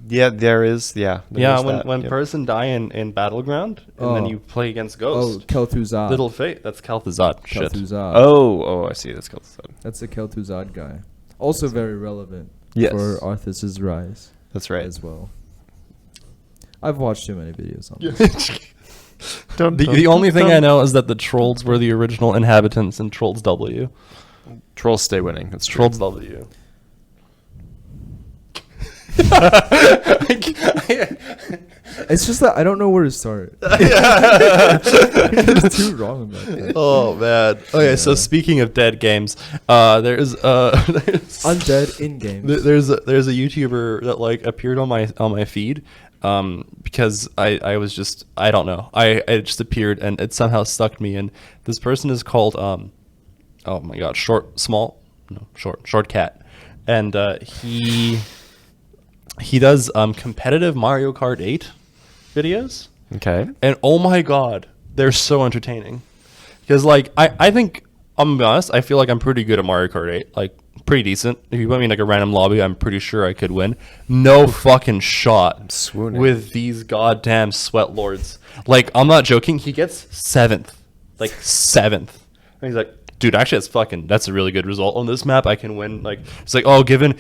Speaker 2: Yeah, there is. Yeah. there
Speaker 1: Yeah,
Speaker 2: is that,
Speaker 1: when
Speaker 2: yep.
Speaker 1: person die in Battleground and then
Speaker 3: Oh.
Speaker 1: you play against
Speaker 3: Oh,
Speaker 1: Ghost.
Speaker 3: Kel'Thuzad.
Speaker 1: Little Fate. That's Kel'Thuzad. Shit.
Speaker 3: Kel'Thuzad.
Speaker 2: Oh, I see. That's called.
Speaker 3: That's the Kel'Thuzad guy. Also very relevant
Speaker 2: Yes.
Speaker 3: for Arthas' rise
Speaker 2: That's right.
Speaker 3: as well. I've watched too many videos on this.
Speaker 1: The only thing I know is that the trolls were the original inhabitants in Trolls W.
Speaker 2: Trolls stay winning. That's true.
Speaker 1: Trolls W.
Speaker 3: It's just that I don't know where to start. It's too wrong about that.
Speaker 1: Oh man. Okay, so
Speaker 3: Yeah.
Speaker 1: speaking of dead games, there's
Speaker 3: Undead in game.
Speaker 1: there's a YouTuber that like appeared on my feed, because I was just, I don't know, I just appeared and it somehow stuck me, and this person is called oh my god, shortcat, and he does competitive Mario Kart 8 videos.
Speaker 2: Okay.
Speaker 1: And oh my god, they're so entertaining. Because like I think, I'm gonna be honest, I feel like I'm pretty good at Mario Kart 8. Like pretty decent. If you put me in like a random lobby, I'm pretty sure I could win. No fucking shot
Speaker 2: swooning.
Speaker 1: with these goddamn sweat lords. Like I'm not joking, he gets 7th. Like 7th. And he's like, dude, actually that's a really good result on this map. I can win. Like it's like, oh, given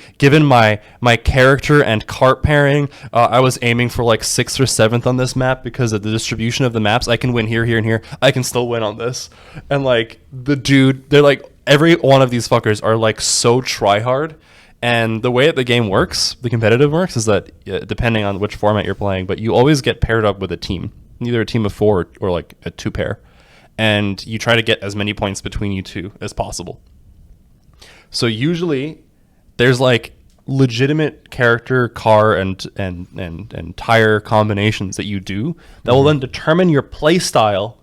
Speaker 1: my character and kart pairing, I was aiming for like 6th or 7th on this map because of the distribution of the maps. I can win here, here, and here. I can still win on this. And like the dude, they're like, every one of these fuckers are like so try hard. And the way that the game works, the competitive works, is that depending on which format you're playing, but you always get paired up with a team, either a team of 4 or like a 2-pair. And you try to get as many points between you two as possible. So usually there's like legitimate character, car, and tire combinations that you do that will then determine your play style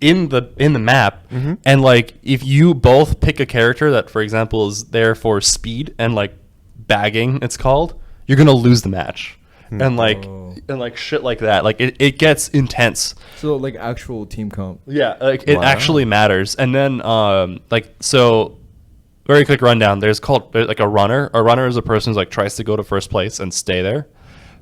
Speaker 1: in the map. And like if you both pick a character that, for example, is there for speed and like bagging, it's called, you're gonna lose the match. And like shit like that. Like it gets intense.
Speaker 3: So like actual team comp.
Speaker 1: Yeah, like it actually matters. And then like so very quick rundown. There's like a runner. A runner is a person who like tries to go to first place and stay there.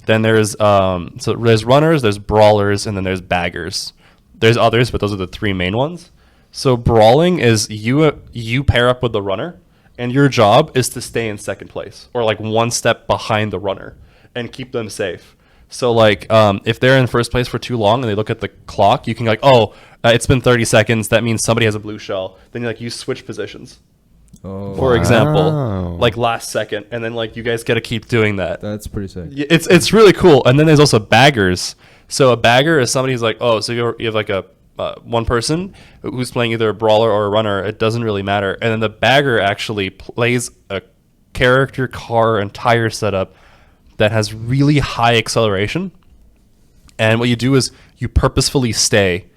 Speaker 1: Then there's so there's runners, there's brawlers, and then there's baggers. There's others, but those are the three main ones. So brawling is you pair up with the runner, and your job is to stay in second place or like one step behind the runner and keep them safe. So like if they're in first place for too long and they look at the clock, you can like, it's been 30 seconds. That means somebody has a blue shell. Then you switch positions.
Speaker 3: Oh,
Speaker 1: For example, like last second, and then like you guys got to keep doing that.
Speaker 3: that's pretty sick.
Speaker 1: It's really cool. And then there's also baggers. So a bagger is somebody who's like, so you have like a one person who's playing either a brawler or a runner. It doesn't really matter. And then the bagger actually plays a character, car, and tire setup that has really high acceleration. And what you do is you purposefully stay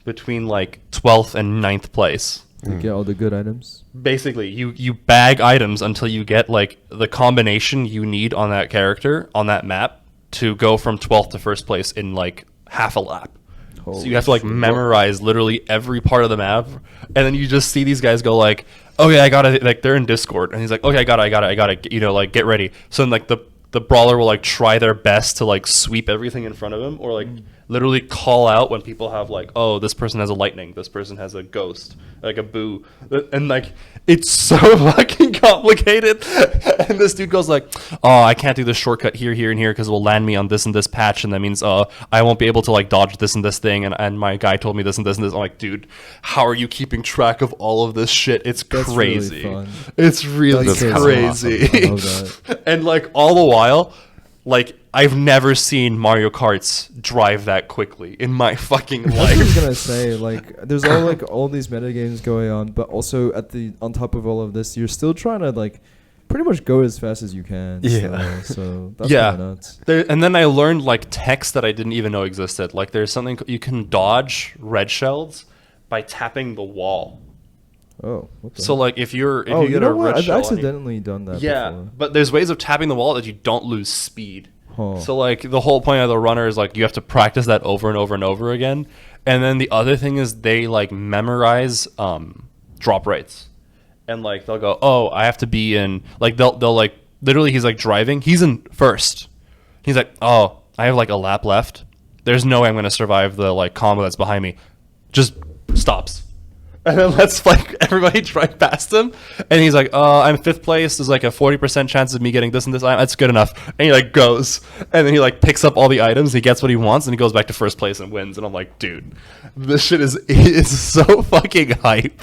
Speaker 1: between like 12th and 9th place.
Speaker 3: To get all the good items.
Speaker 1: Basically, you bag items until you get like the combination you need on that character on that map to go from 12th to first place in like half a lap. So you have to like memorize literally every part of the map, and then you just see these guys go like, okay, I gotta, like they're in Discord, and he's like, okay, I gotta, like get ready. So then like the brawler will like try their best to like sweep everything in front of him, or like literally call out when people have like, this person has a lightning, this person has a ghost, like a boo, and like it's so fucking complicated. And this dude goes like, I can't do this shortcut here and here because it will land me on this and this patch, and that means I won't be able to like dodge this and this thing, and my guy told me this and this and this. I'm like, dude, how are you keeping track of all of this shit? It's crazy.
Speaker 3: Really fun.
Speaker 1: It's really crazy.
Speaker 3: Awesome. I love that.
Speaker 1: And like all the while, like I've never seen Mario Karts drive that quickly in my fucking life.
Speaker 3: I was gonna say, like, there's all these meta games going on, but also on top of all of this, you're still trying to like pretty much go as fast as you can.
Speaker 2: Yeah.
Speaker 3: So that's kind of nuts.
Speaker 1: And then I learned like text that I didn't even know existed. Like there's something you can dodge red shells by tapping the wall.
Speaker 3: Oh. What the
Speaker 1: So
Speaker 3: heck?
Speaker 1: like if you
Speaker 3: you
Speaker 1: get
Speaker 3: know
Speaker 1: a
Speaker 3: what?
Speaker 1: red
Speaker 3: I've
Speaker 1: shell,
Speaker 3: accidentally done that.
Speaker 1: yeah,
Speaker 3: Before.
Speaker 1: but there's ways of tapping the wall that you don't lose speed.
Speaker 3: Huh.
Speaker 1: So like the whole point of the runner is like you have to practice that over and over and over again. And then the other thing is they like memorize drop rates. And like they'll go, I have to be in, like they'll like literally he's like driving, he's in first. He's like, I have like a lap left. There's no way I'm gonna survive the like combo that's behind me. Just stops. And then lets like everybody drive past him, and he's like, I'm 5th place. There's like a 40% chance of me getting this and this. That's good enough. And he like goes, and then he like picks up all the items. He gets what he wants, and he goes back to first place and wins. And I'm like, dude, this shit is so fucking hype.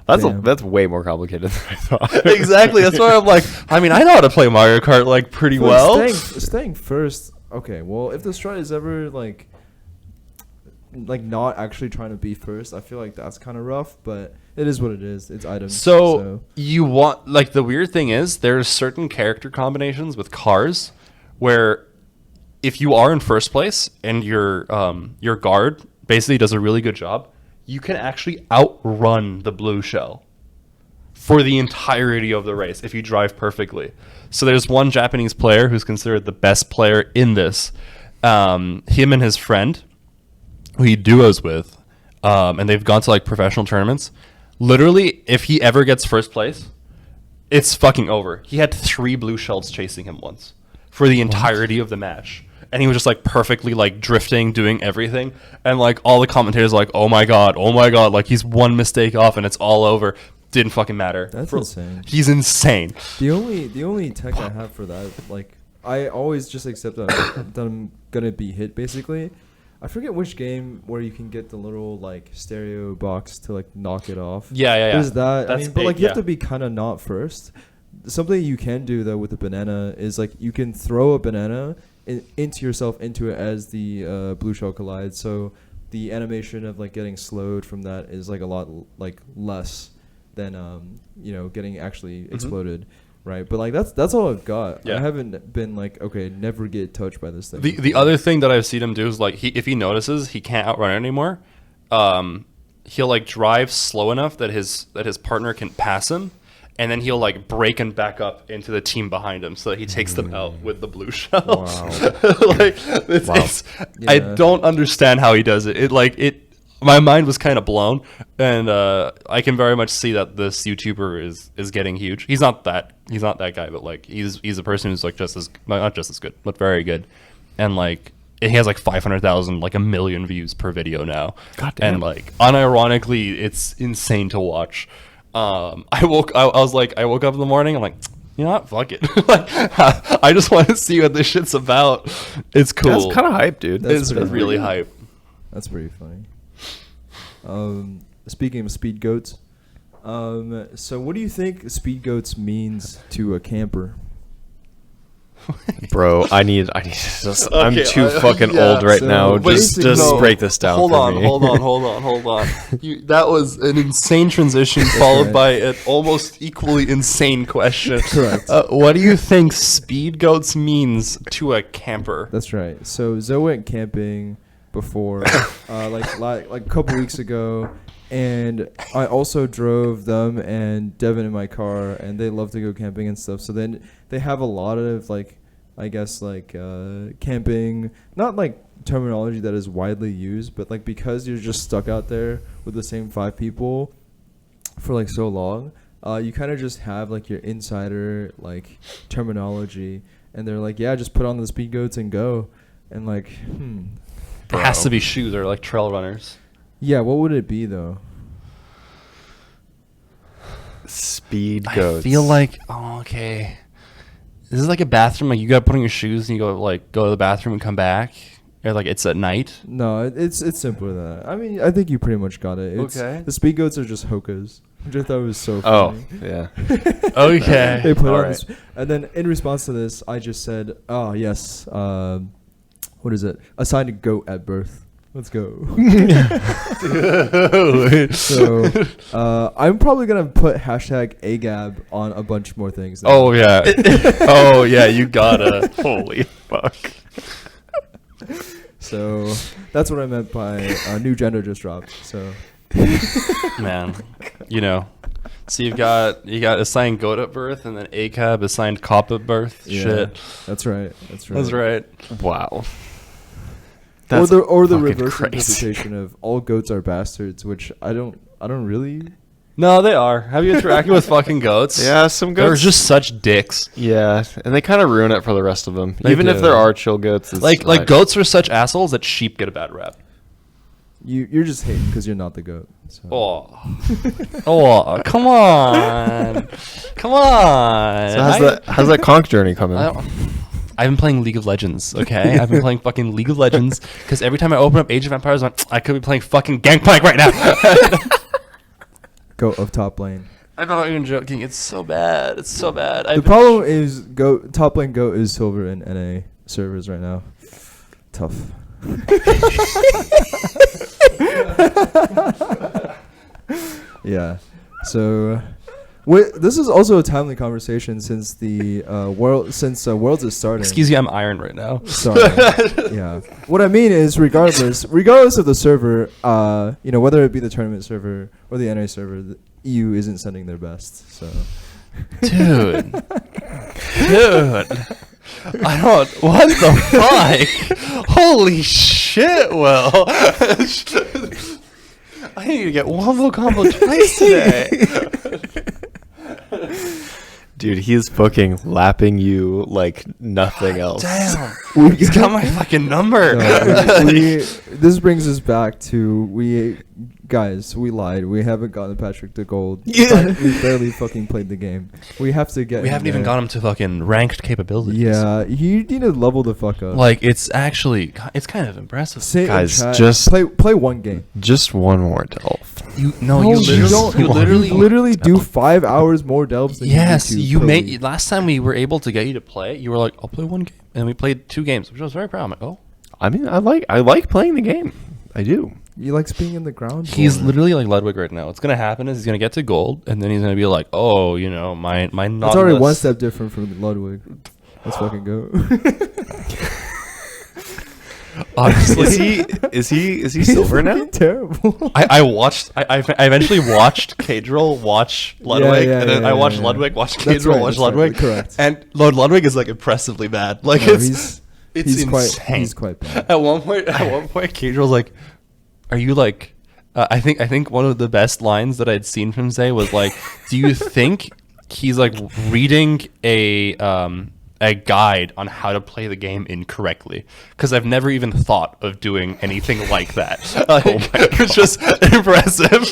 Speaker 3: Damn.
Speaker 2: That's way more complicated than I thought.
Speaker 1: Exactly. That's why I'm like, I mean, I know how to play Mario Kart like pretty well.
Speaker 3: Staying first. Okay, well, if the strat is ever like not actually trying to be first, I feel like that's kind of rough, but it is what it is. It's items.
Speaker 1: So you want, like, the weird thing is there's certain character combinations with cars where if you are in first place and your guard basically does a really good job, you can actually outrun the blue shell for the entirety of the race if you drive perfectly. So there's one Japanese player who's considered the best player in this. Him and his friend, who he duos with, and they've gone to like professional tournaments. Literally, if he ever gets first place, it's fucking over. He had 3 blue shells chasing him once for the entirety of the match. And he was just like perfectly like drifting, doing everything. And like all the commentators are like, oh my god, like he's one mistake off and it's all over. Didn't fucking matter.
Speaker 3: That's insane.
Speaker 1: He's insane.
Speaker 3: The only tech I have for that, like, I always just accept that I'm gonna be hit basically. I forget which game where you can get the little like stereo box to like knock it off.
Speaker 1: Yeah.
Speaker 3: There's that.
Speaker 1: That's
Speaker 3: but
Speaker 1: big,
Speaker 3: like you have to be kind of not first. Something you can do though with the banana is like you can throw a banana into yourself into it as the blue shell collides. So the animation of like getting slowed from that is like a lot like less than getting actually exploded. right? But like that's all I've got.
Speaker 1: Yeah.
Speaker 3: I haven't been like, okay, never get touched by this thing.
Speaker 1: The other thing that I've seen him do is like if he notices he can't outrun it anymore, he'll like drive slow enough that his partner can pass him, and then he'll like brake and back up into the team behind him so that he takes them out with the blue shell.
Speaker 2: Wow.
Speaker 1: Like it's I
Speaker 3: Yeah.
Speaker 1: don't understand how he does it. My mind was kind of blown, and I can very much see that this YouTuber is getting huge. He's not that guy, but like he's a person who's like not just as good, but very good, and like he has like 500,000, like 1 million views per video now.
Speaker 2: God damn.
Speaker 1: And like unironically, it's insane to watch. I woke up in the morning. I'm like, you know what? Fuck it. Like, I just want to see what this shit's about. It's cool.
Speaker 2: That's kind of hype, dude.
Speaker 1: It's
Speaker 3: pretty
Speaker 1: really
Speaker 3: funny.
Speaker 1: hype.
Speaker 3: That's pretty funny. Speaking of speed goats, so what do you think speed goats means to a camper?
Speaker 2: Bro, I need just, I'm
Speaker 1: Okay,
Speaker 2: too fucking
Speaker 1: yeah,
Speaker 2: old right
Speaker 3: so
Speaker 2: now.
Speaker 3: basically-
Speaker 2: Just
Speaker 3: No,
Speaker 2: break this down
Speaker 1: Hold
Speaker 2: for
Speaker 1: on,
Speaker 2: me.
Speaker 1: hold on. That was an insane transition followed
Speaker 3: right.
Speaker 1: by an almost equally insane question.
Speaker 3: Correct.
Speaker 1: What do you think speed goats means to a camper?
Speaker 3: That's right. So Zoe went camping before, like a couple weeks ago, and I also drove them and Devin in my car, and they love to go camping and stuff. So then they have a lot of like, I guess like camping, not like terminology that is widely used, but like because you're just stuck out there with the same 5 people for like so long, you kind of just have like your insider like terminology, and they're like, yeah, just put on the speed goats and go, and like,
Speaker 1: It has to be shoes or like trail runners.
Speaker 3: yeah, what would it be though?
Speaker 2: Speed goats.
Speaker 1: I feel like okay. This is like a bathroom. Like you gotta put on your shoes and you go to the bathroom and come back. Or like it's at night.
Speaker 3: No, it's simpler than that. I mean, I think you pretty much got it.
Speaker 1: Okay.
Speaker 3: The speed goats are just hokas, which I thought was so
Speaker 2: Oh,
Speaker 3: funny.
Speaker 2: yeah.
Speaker 1: Okay.
Speaker 3: They put on
Speaker 2: Alright.
Speaker 3: this, and then in response to this, I just said, "Oh yes, what is it? Assigned a goat at birth. Let's go." So I'm probably gonna put #AGAB on a bunch more things. now.
Speaker 1: Oh yeah. Oh yeah, you gotta. Holy fuck.
Speaker 3: So that's what I meant by new gender just dropped. So
Speaker 1: Man. So you got assigned goat at birth and then ACAB assigned cop at birth.
Speaker 3: yeah,
Speaker 1: Shit.
Speaker 3: that's right. That's right.
Speaker 1: That's right.
Speaker 2: Wow.
Speaker 3: Or
Speaker 2: That's
Speaker 3: the
Speaker 2: fucking
Speaker 3: reverse
Speaker 2: crazy.
Speaker 3: interpretation of all goats are bastards, which I don't really.
Speaker 1: No, they are. Have you interacted with fucking goats?
Speaker 2: Yeah, some
Speaker 1: They're
Speaker 2: goats.
Speaker 1: just such dicks.
Speaker 2: Yeah, and they kind of ruin it for the rest of them.
Speaker 3: They
Speaker 2: Even if
Speaker 3: do.
Speaker 2: there are chill goats. It's
Speaker 1: Like goats are such assholes that sheep get a bad rap.
Speaker 3: You're just hating because you're not the goat. So.
Speaker 1: Oh, come on. Come on.
Speaker 2: So how's that conch journey coming?
Speaker 1: I've been playing League of Legends, okay? I've been playing fucking League of Legends because every time I open up Age of Empires, I could be playing fucking Gangplank right now.
Speaker 3: Goat of top lane.
Speaker 1: I'm not even joking. It's so bad. It's so bad.
Speaker 3: The problem is top lane goat is silver in NA servers right now. Tough. Yeah. So this is also a timely conversation since the Worlds is starting.
Speaker 1: Excuse me, I'm iron right now.
Speaker 3: Sorry. Yeah. What I mean is, regardless of the server, whether it be the tournament server or the NA server, the EU isn't sending their best. So.
Speaker 1: Dude. I don't. What the fuck? Holy shit, Will. I need to get wombo combo twice today.
Speaker 2: Dude, he's fucking lapping you like nothing else.
Speaker 1: Damn. He's got my fucking number.
Speaker 3: This brings us back to we lied. We haven't gotten Patrick to gold.
Speaker 2: Yeah.
Speaker 3: We barely fucking played the game. We have to get.
Speaker 1: We haven't even got him to fucking ranked capabilities.
Speaker 3: Yeah, you need to level the fuck up.
Speaker 1: Like it's kind of impressive.
Speaker 3: Say in
Speaker 2: Guys,
Speaker 3: chat,
Speaker 2: just-
Speaker 3: play one game.
Speaker 2: Just one more delve.
Speaker 1: You
Speaker 3: literally do 5 hours more delves than
Speaker 1: Yes,
Speaker 3: you do
Speaker 1: you
Speaker 3: per
Speaker 1: made.
Speaker 3: week.
Speaker 1: Last time we were able to get you to play, you were like, "I'll play one game," and we played 2 games, which I was very proud. I'm like, "Oh,
Speaker 2: I mean, I like playing the game. I do.
Speaker 3: He likes being in the ground.
Speaker 1: He's
Speaker 3: more.
Speaker 1: literally like Ludwig right now. What's gonna happen is he's gonna get to gold, and then he's gonna be like, oh, you know, my
Speaker 3: It's
Speaker 1: Nautilus.
Speaker 3: already one step different from Ludwig. Let's fucking go.
Speaker 1: Honestly,
Speaker 2: is he silver now?
Speaker 3: Terrible.
Speaker 1: I eventually watched Cadrill watch Ludwig,
Speaker 3: yeah,
Speaker 1: and then
Speaker 3: yeah,
Speaker 1: I watched
Speaker 3: yeah.
Speaker 1: Ludwig watch
Speaker 3: That's
Speaker 1: Cadrill
Speaker 3: right,
Speaker 1: watch
Speaker 3: that's right,
Speaker 1: Ludwig.
Speaker 3: correct.
Speaker 1: And Ludwig is like impressively bad. Like
Speaker 3: No,
Speaker 1: it's insane.
Speaker 3: He's quite bad.
Speaker 1: At one point, Cadrill's like, "Are you like?" I think one of the best lines that I'd seen from Zay was like, "Do you think he's like reading a guide on how to play the game incorrectly? Because I've never even thought of doing anything like that." It's just impressive.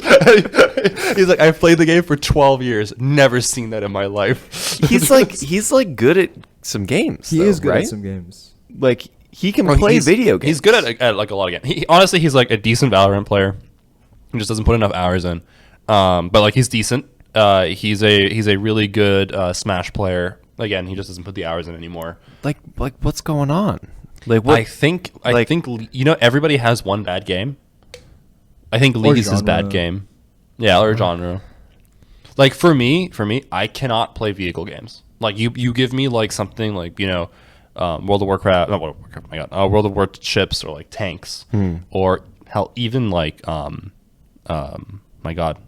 Speaker 1: He's like, "I've played the game for 12 years, never seen that in my life."
Speaker 2: He's like good at some games.
Speaker 3: He
Speaker 2: though,
Speaker 3: is good
Speaker 2: right?
Speaker 3: at some games.
Speaker 2: Like he can
Speaker 1: Oh,
Speaker 2: play video games.
Speaker 1: He's good at like a lot of games. Honestly, he's like a decent Valorant player. He just doesn't put enough hours in. But like he's decent. He's a really good Smash player. Again, he just doesn't put the hours in anymore.
Speaker 2: like what's going on? Like what?
Speaker 1: I think you know, everybody has one bad game. I think League is his bad
Speaker 3: genre.
Speaker 1: game. Yeah, or genre. Like for me, I cannot play vehicle games. Like you give me like something like, you know, World of Warcraft, not World of Warcraft, oh my God, World of Warships or like tanks, or hell, even like my God,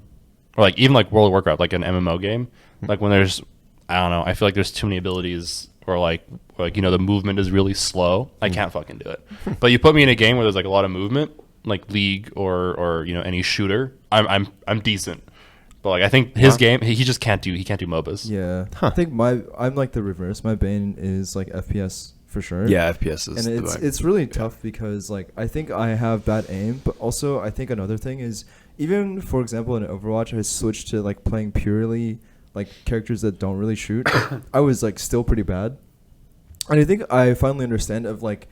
Speaker 1: or like even like World of Warcraft, like an MMO game. Like when there's, I don't know, I feel like there's too many abilities, or like you know, the movement is really slow. I can't fucking do it. But you put me in a game where there's like a lot of movement, like League or you know, any shooter, I'm decent. But like I think his game, he just can't do MOBAs.
Speaker 3: Yeah, I think I'm like the reverse. My bane is like FPS for sure.
Speaker 2: Yeah, FPS is.
Speaker 3: And it's really tough because like I think I have bad aim, but also I think another thing is, even for example in Overwatch, I switched to like playing purely like characters that don't really shoot. I was like still pretty bad, and I think I finally understand of like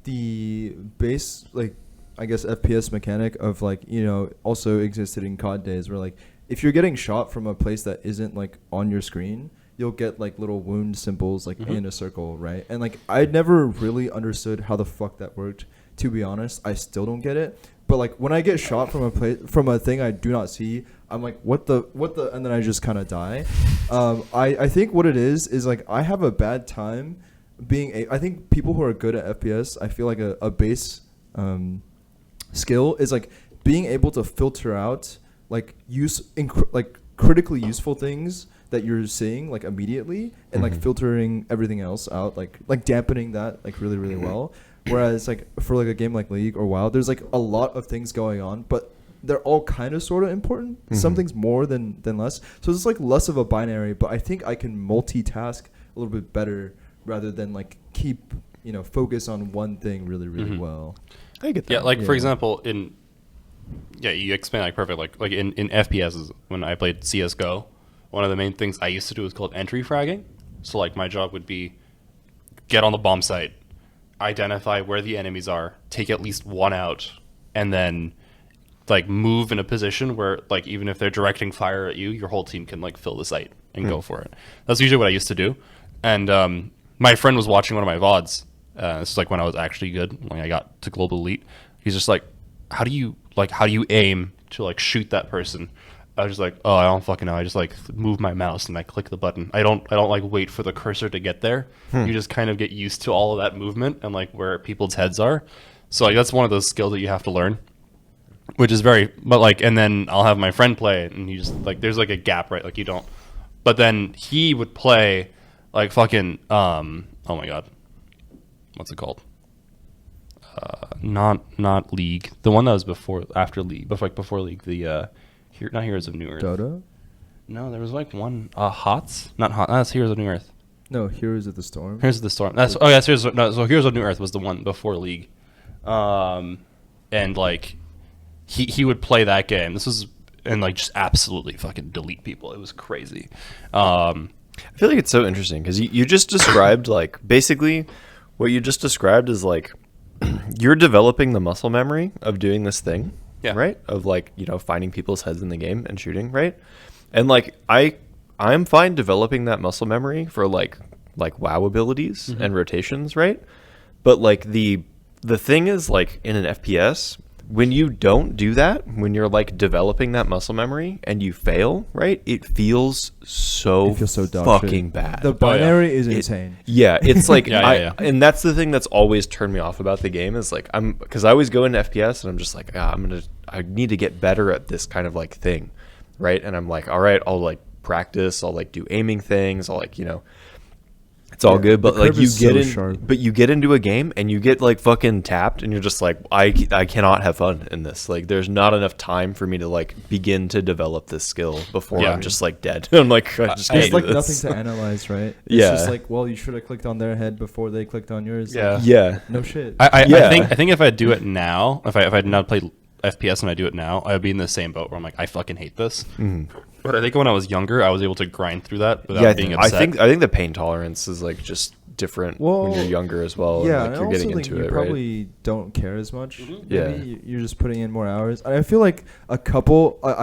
Speaker 3: the base, like I guess FPS mechanic of like, you know, also existed in COD days where like if you're getting shot from a place that isn't like on your screen, you'll get like little wound symbols like in a circle, right? And like I never really understood how the fuck that worked, to be honest. I still don't get it. But like when I get shot from a thing I do not see, I'm like, what the, and then I just kind of die. I think what it is like I have a bad time I think people who are good at FPS, I feel like a base skill is like being able to filter out like critically useful things that you're seeing like immediately, and like filtering everything else out, like dampening that like really, really well. Whereas like for like a game like League or WoW, there's like a lot of things going on, but they're all kind of sort of important. Some things more than less. So it's like less of a binary, but I think I can multitask a little bit better rather than like keep, you know, focus on one thing really, really well.
Speaker 2: I get that.
Speaker 1: Yeah, like for example, you explain like perfect. Like in FPSs, when I played CS:GO, one of the main things I used to do was called entry fragging. So like my job would be get on the bomb site, identify where the enemies are, take at least one out, and then like move in a position where like even if they're directing fire at you, your whole team can like fill the site and go for it. That's usually what I used to do. And my friend was watching one of my VODs. This is like when I was actually good, when I got to Global Elite. He's just like, how do you aim to like shoot that person? I was just like, oh, I don't fucking know. I just like move my mouse and I click the button. I don't like wait for the cursor to get there. You just kind of get used to all of that movement and like where people's heads are. So like that's one of those skills that you have to learn, which is but like, and then I'll have my friend play it, and he just like, there's like a gap, right? Like you don't, but then he would play like fucking, oh my God, what's it called? Not League. The one that was after League, before League. The not Heroes of New Earth.
Speaker 3: Dota?
Speaker 1: No, there was like one. HOTS? Not HOTS. That's Heroes of New Earth.
Speaker 3: No, Heroes of the Storm.
Speaker 1: Heroes of the Storm. So Heroes of New Earth was the one before League. And like he would play that game. This was, and like just absolutely fucking delete people. It was crazy.
Speaker 2: I feel like it's so interesting because you just described like basically what you just described is like you're developing the muscle memory of doing this thing.
Speaker 1: Yeah.
Speaker 2: Right? Of like, you know, finding people's heads in the game and shooting, right? And like I'm fine developing that muscle memory for like WoW abilities and rotations, right? But like the thing is like in an FPS, when you don't do that, when you're like developing that muscle memory and you fail, right? It feels so
Speaker 3: dog
Speaker 2: fucking
Speaker 3: shit.
Speaker 2: bad.
Speaker 3: The binary is insane.
Speaker 2: Yeah, it's like
Speaker 1: Yeah.
Speaker 2: and that's the thing that's always turned me off about the game is like because I always go into FPS and I'm just like I need to get better at this kind of like thing, right? And I'm like, all right, I'll like practice, I'll like do aiming things, I'll like it's all good, but like you get into a game and you get like fucking tapped and you're just like I cannot have fun in this. Like there's not enough time for me to like begin to develop this skill before I'm just like dead. I'm like I just
Speaker 3: There's
Speaker 2: can't
Speaker 3: like
Speaker 2: do this.
Speaker 3: nothing to analyze, right? It's
Speaker 2: Yeah.
Speaker 3: just like, well, you should have clicked on their head before they clicked on yours.
Speaker 1: Yeah.
Speaker 3: Like,
Speaker 2: Yeah.
Speaker 3: no shit.
Speaker 1: I
Speaker 2: Yeah.
Speaker 1: think if I do it now, if I did not play FPS and I do it now, I would be in the same boat where I'm like, I fucking hate this. But I think when I was younger, I was able to grind through that without being upset.
Speaker 2: I think the pain tolerance is like just different when you're younger as well.
Speaker 3: Yeah,
Speaker 2: and, like, you're
Speaker 3: I
Speaker 2: getting
Speaker 3: also think
Speaker 2: into
Speaker 3: you
Speaker 2: it, right?
Speaker 3: probably don't care as much.
Speaker 2: Yeah.
Speaker 3: Maybe you're just putting in more hours. I feel like I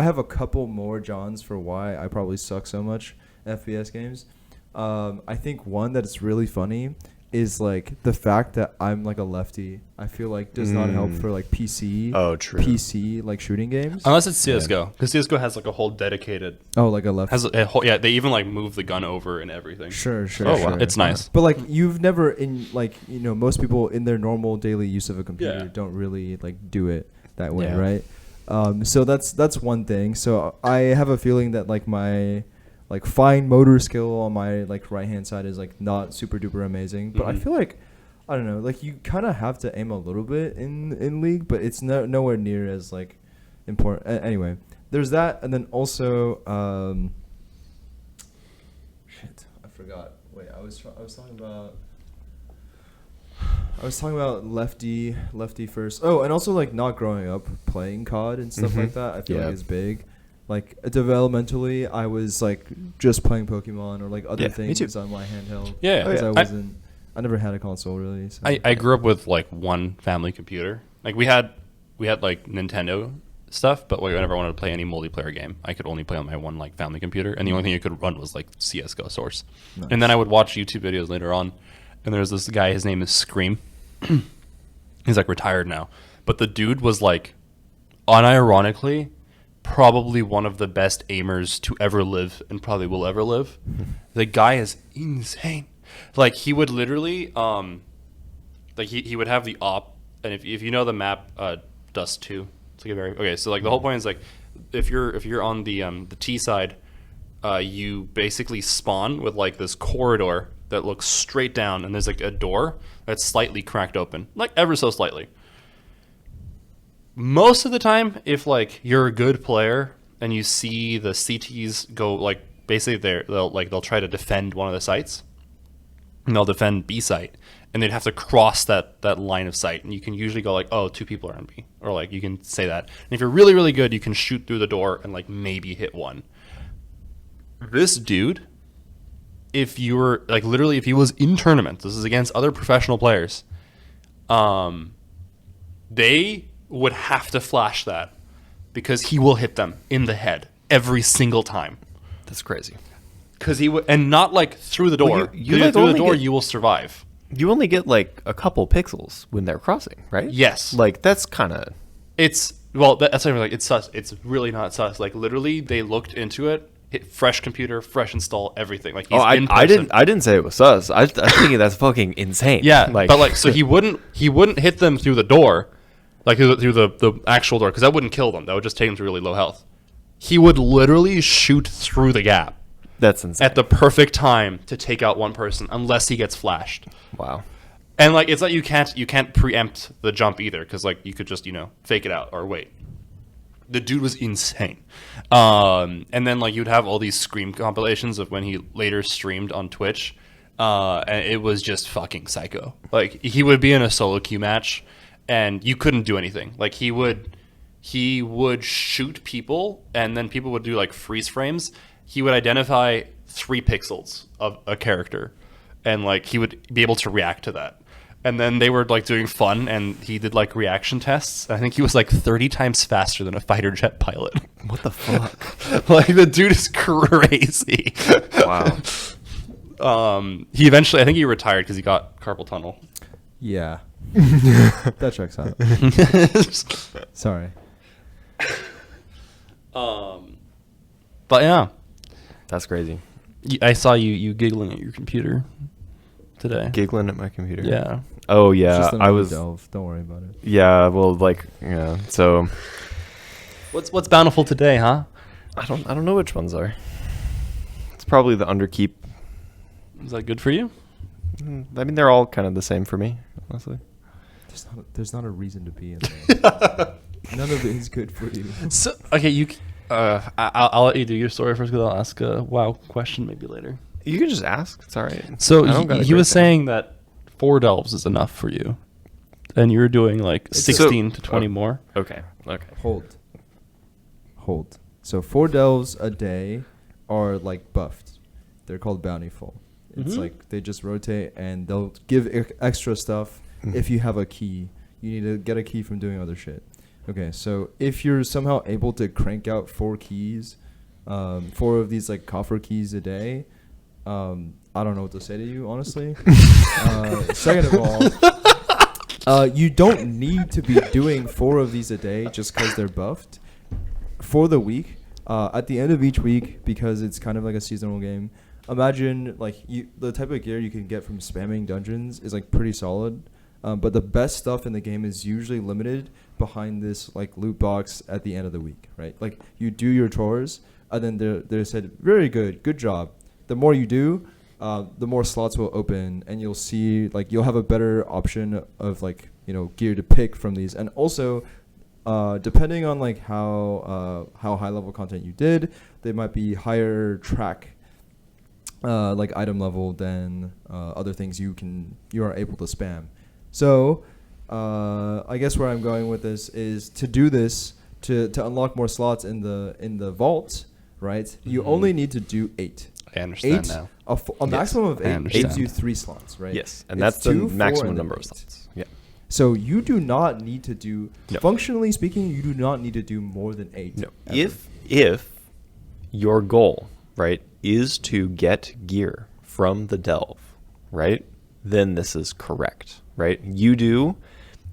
Speaker 3: have a couple more Johns for why I probably suck so much at FPS games. I think one that is really funny is like the fact that I'm like a lefty. I feel like does not help for like PC.
Speaker 2: Oh, true.
Speaker 3: PC like shooting games.
Speaker 1: Unless it's CS:GO, because CS:GO has like a whole dedicated.
Speaker 3: Oh, like a left.
Speaker 1: Has a whole, yeah, they even like move the gun over and everything.
Speaker 3: Sure.
Speaker 1: Oh, wow. It's nice.
Speaker 3: But like you've never in like most people in their normal daily use of a computer
Speaker 1: Yeah.
Speaker 3: don't really like do it that way,
Speaker 2: Yeah.
Speaker 3: right? So that's one thing. So I have a feeling that like my like fine motor skill on my like right hand side is like not super duper amazing, but I feel like I don't know, like you kind of have to aim a little bit in League, but it's nowhere near as like important. Anyway, there's that, and then also shit, I forgot. Wait, I was talking about lefty first. Oh, and also like not growing up playing COD and stuff like that. I feel like is big. Like developmentally, I was like just playing Pokemon or like other things on my handheld.
Speaker 1: Yeah,
Speaker 3: because I never had a console really. So.
Speaker 1: I grew up with like one family computer. Like we had like Nintendo stuff, but like, whenever I wanted to play any multiplayer game, I could only play on my one like family computer, and the only thing you could run was like CS:GO Source.
Speaker 3: Nice.
Speaker 1: And then I would watch YouTube videos later on, and there's this guy. His name is Scream. He's like retired now, but the dude was like, unironically, probably one of the best aimers to ever live and probably will ever live. The guy is insane. Like he would literally like he would have the op, and if you know the map Dust 2, it's like a so like the whole point is like if you're on the T side, you basically spawn with like this corridor that looks straight down, and there's like a door that's slightly cracked open, like ever so slightly. Most of the time, if like you're a good player and you see the CTs go like basically they'll try to defend one of the sites, and they'll defend B site, and they'd have to cross that line of sight, and you can usually go like, oh, 2 people are on B, or like you can say that. And if you're really really good, you can shoot through the door and like maybe hit one. This dude, if you were like literally if he was in tournaments, this is against other professional players, they would have to flash that because he will hit them in the head every single time.
Speaker 2: That's crazy.
Speaker 1: Because he would, and not like through the door.
Speaker 2: Well, you like
Speaker 1: through the
Speaker 2: only
Speaker 1: door,
Speaker 2: get-
Speaker 1: you will survive.
Speaker 2: You only get like a couple pixels when they're crossing, right?
Speaker 1: Yes.
Speaker 2: Like that's kind of
Speaker 1: That's like it's sus. It's really not sus. Like literally, they looked into it. Hit fresh computer, fresh install, everything. Like he's in person.
Speaker 2: I didn't say it was sus. I think that's fucking insane.
Speaker 1: Yeah, but like so he wouldn't hit them through the door, like through the actual door, because that wouldn't kill them. That would just take them to really low health. He would literally shoot through the gap
Speaker 2: that's insane.
Speaker 1: at the perfect time to take out one person, unless he gets flashed.
Speaker 2: Wow.
Speaker 1: And like it's like you can't preempt the jump either, because like you could just fake it out or wait. The dude was insane. And then like you'd have all these Scream compilations of when he later streamed on Twitch, and it was just fucking psycho. Like he would be in a solo queue match, and you couldn't do anything. Like he would shoot people, and then people would do like freeze frames. He would identify 3 pixels of a character, and like he would be able to react to that. And then they were like doing fun, and he did like reaction tests. I think he was like 30 times faster than a fighter jet pilot.
Speaker 2: What the fuck?
Speaker 1: Like the dude is crazy.
Speaker 2: Wow.
Speaker 1: He eventually, I think he retired because he got carpal tunnel.
Speaker 3: Yeah. That checks out. Sorry.
Speaker 1: But yeah,
Speaker 2: That's crazy.
Speaker 1: I saw you giggling at your computer today.
Speaker 2: Giggling at my computer.
Speaker 1: Yeah.
Speaker 2: Oh
Speaker 3: It's
Speaker 2: yeah,
Speaker 3: just
Speaker 2: I
Speaker 3: another
Speaker 2: was.
Speaker 3: delve. Don't worry about it.
Speaker 2: Yeah, well, like, yeah. So
Speaker 1: What's bountiful today, huh?
Speaker 2: I don't know which ones are. It's probably the underkeep.
Speaker 1: Is that good for you?
Speaker 2: I mean, they're all kind of the same for me, honestly.
Speaker 3: There's not a reason to be in there. None of it is good for you.
Speaker 1: So okay, I'll let you do your story first because I'll ask a wow question maybe later.
Speaker 2: You can just ask. It's all right.
Speaker 1: So
Speaker 2: I don't got a
Speaker 1: he was
Speaker 2: great thing.
Speaker 1: saying that 4 delves is enough for you, and you're doing like
Speaker 3: It's
Speaker 1: 16 to 20 more.
Speaker 2: Okay.
Speaker 3: Hold. So 4 delves a day are like buffed. They're called bountiful. It's
Speaker 1: Mhm.
Speaker 3: like they just rotate and they'll give extra stuff if you have a key. You need to get a key from doing other shit. Okay, so if you're somehow able to crank out 4 keys, 4 of these like coffer keys a day, I don't know what to say to you, honestly. Second of all, you don't need to be doing 4 of these a day just because they're buffed. For the week, at the end of each week, because it's kind of like a seasonal game, imagine like the type of gear you can get from spamming dungeons is like pretty solid. But the best stuff in the game is usually limited behind this like loot box at the end of the week, right? Like you do your chores, and then they're said, very good job. The more you do, the more slots will open, and you'll see like you'll have a better option of like gear to pick from these, and also depending on like how high level content you did, they might be higher track like item level than other things you are able to spam. So I guess where I'm going with this is to do this to unlock more slots in the vault, right? Mm-hmm. You only need to do 8.
Speaker 1: I understand now.
Speaker 3: A maximum of 8
Speaker 1: understand.
Speaker 3: gives you 3 slots, right?
Speaker 2: Yes, and
Speaker 3: It's
Speaker 2: that's the
Speaker 3: 2, 4,
Speaker 2: maximum
Speaker 3: and
Speaker 2: number of
Speaker 3: 8.
Speaker 2: slots. Yeah.
Speaker 3: So you do not need to do,
Speaker 2: No.
Speaker 3: functionally speaking, you do not need to do more than 8.
Speaker 2: No.
Speaker 3: ever.
Speaker 2: If your goal, right, is to get gear from the delve, right, then this is correct, right? You do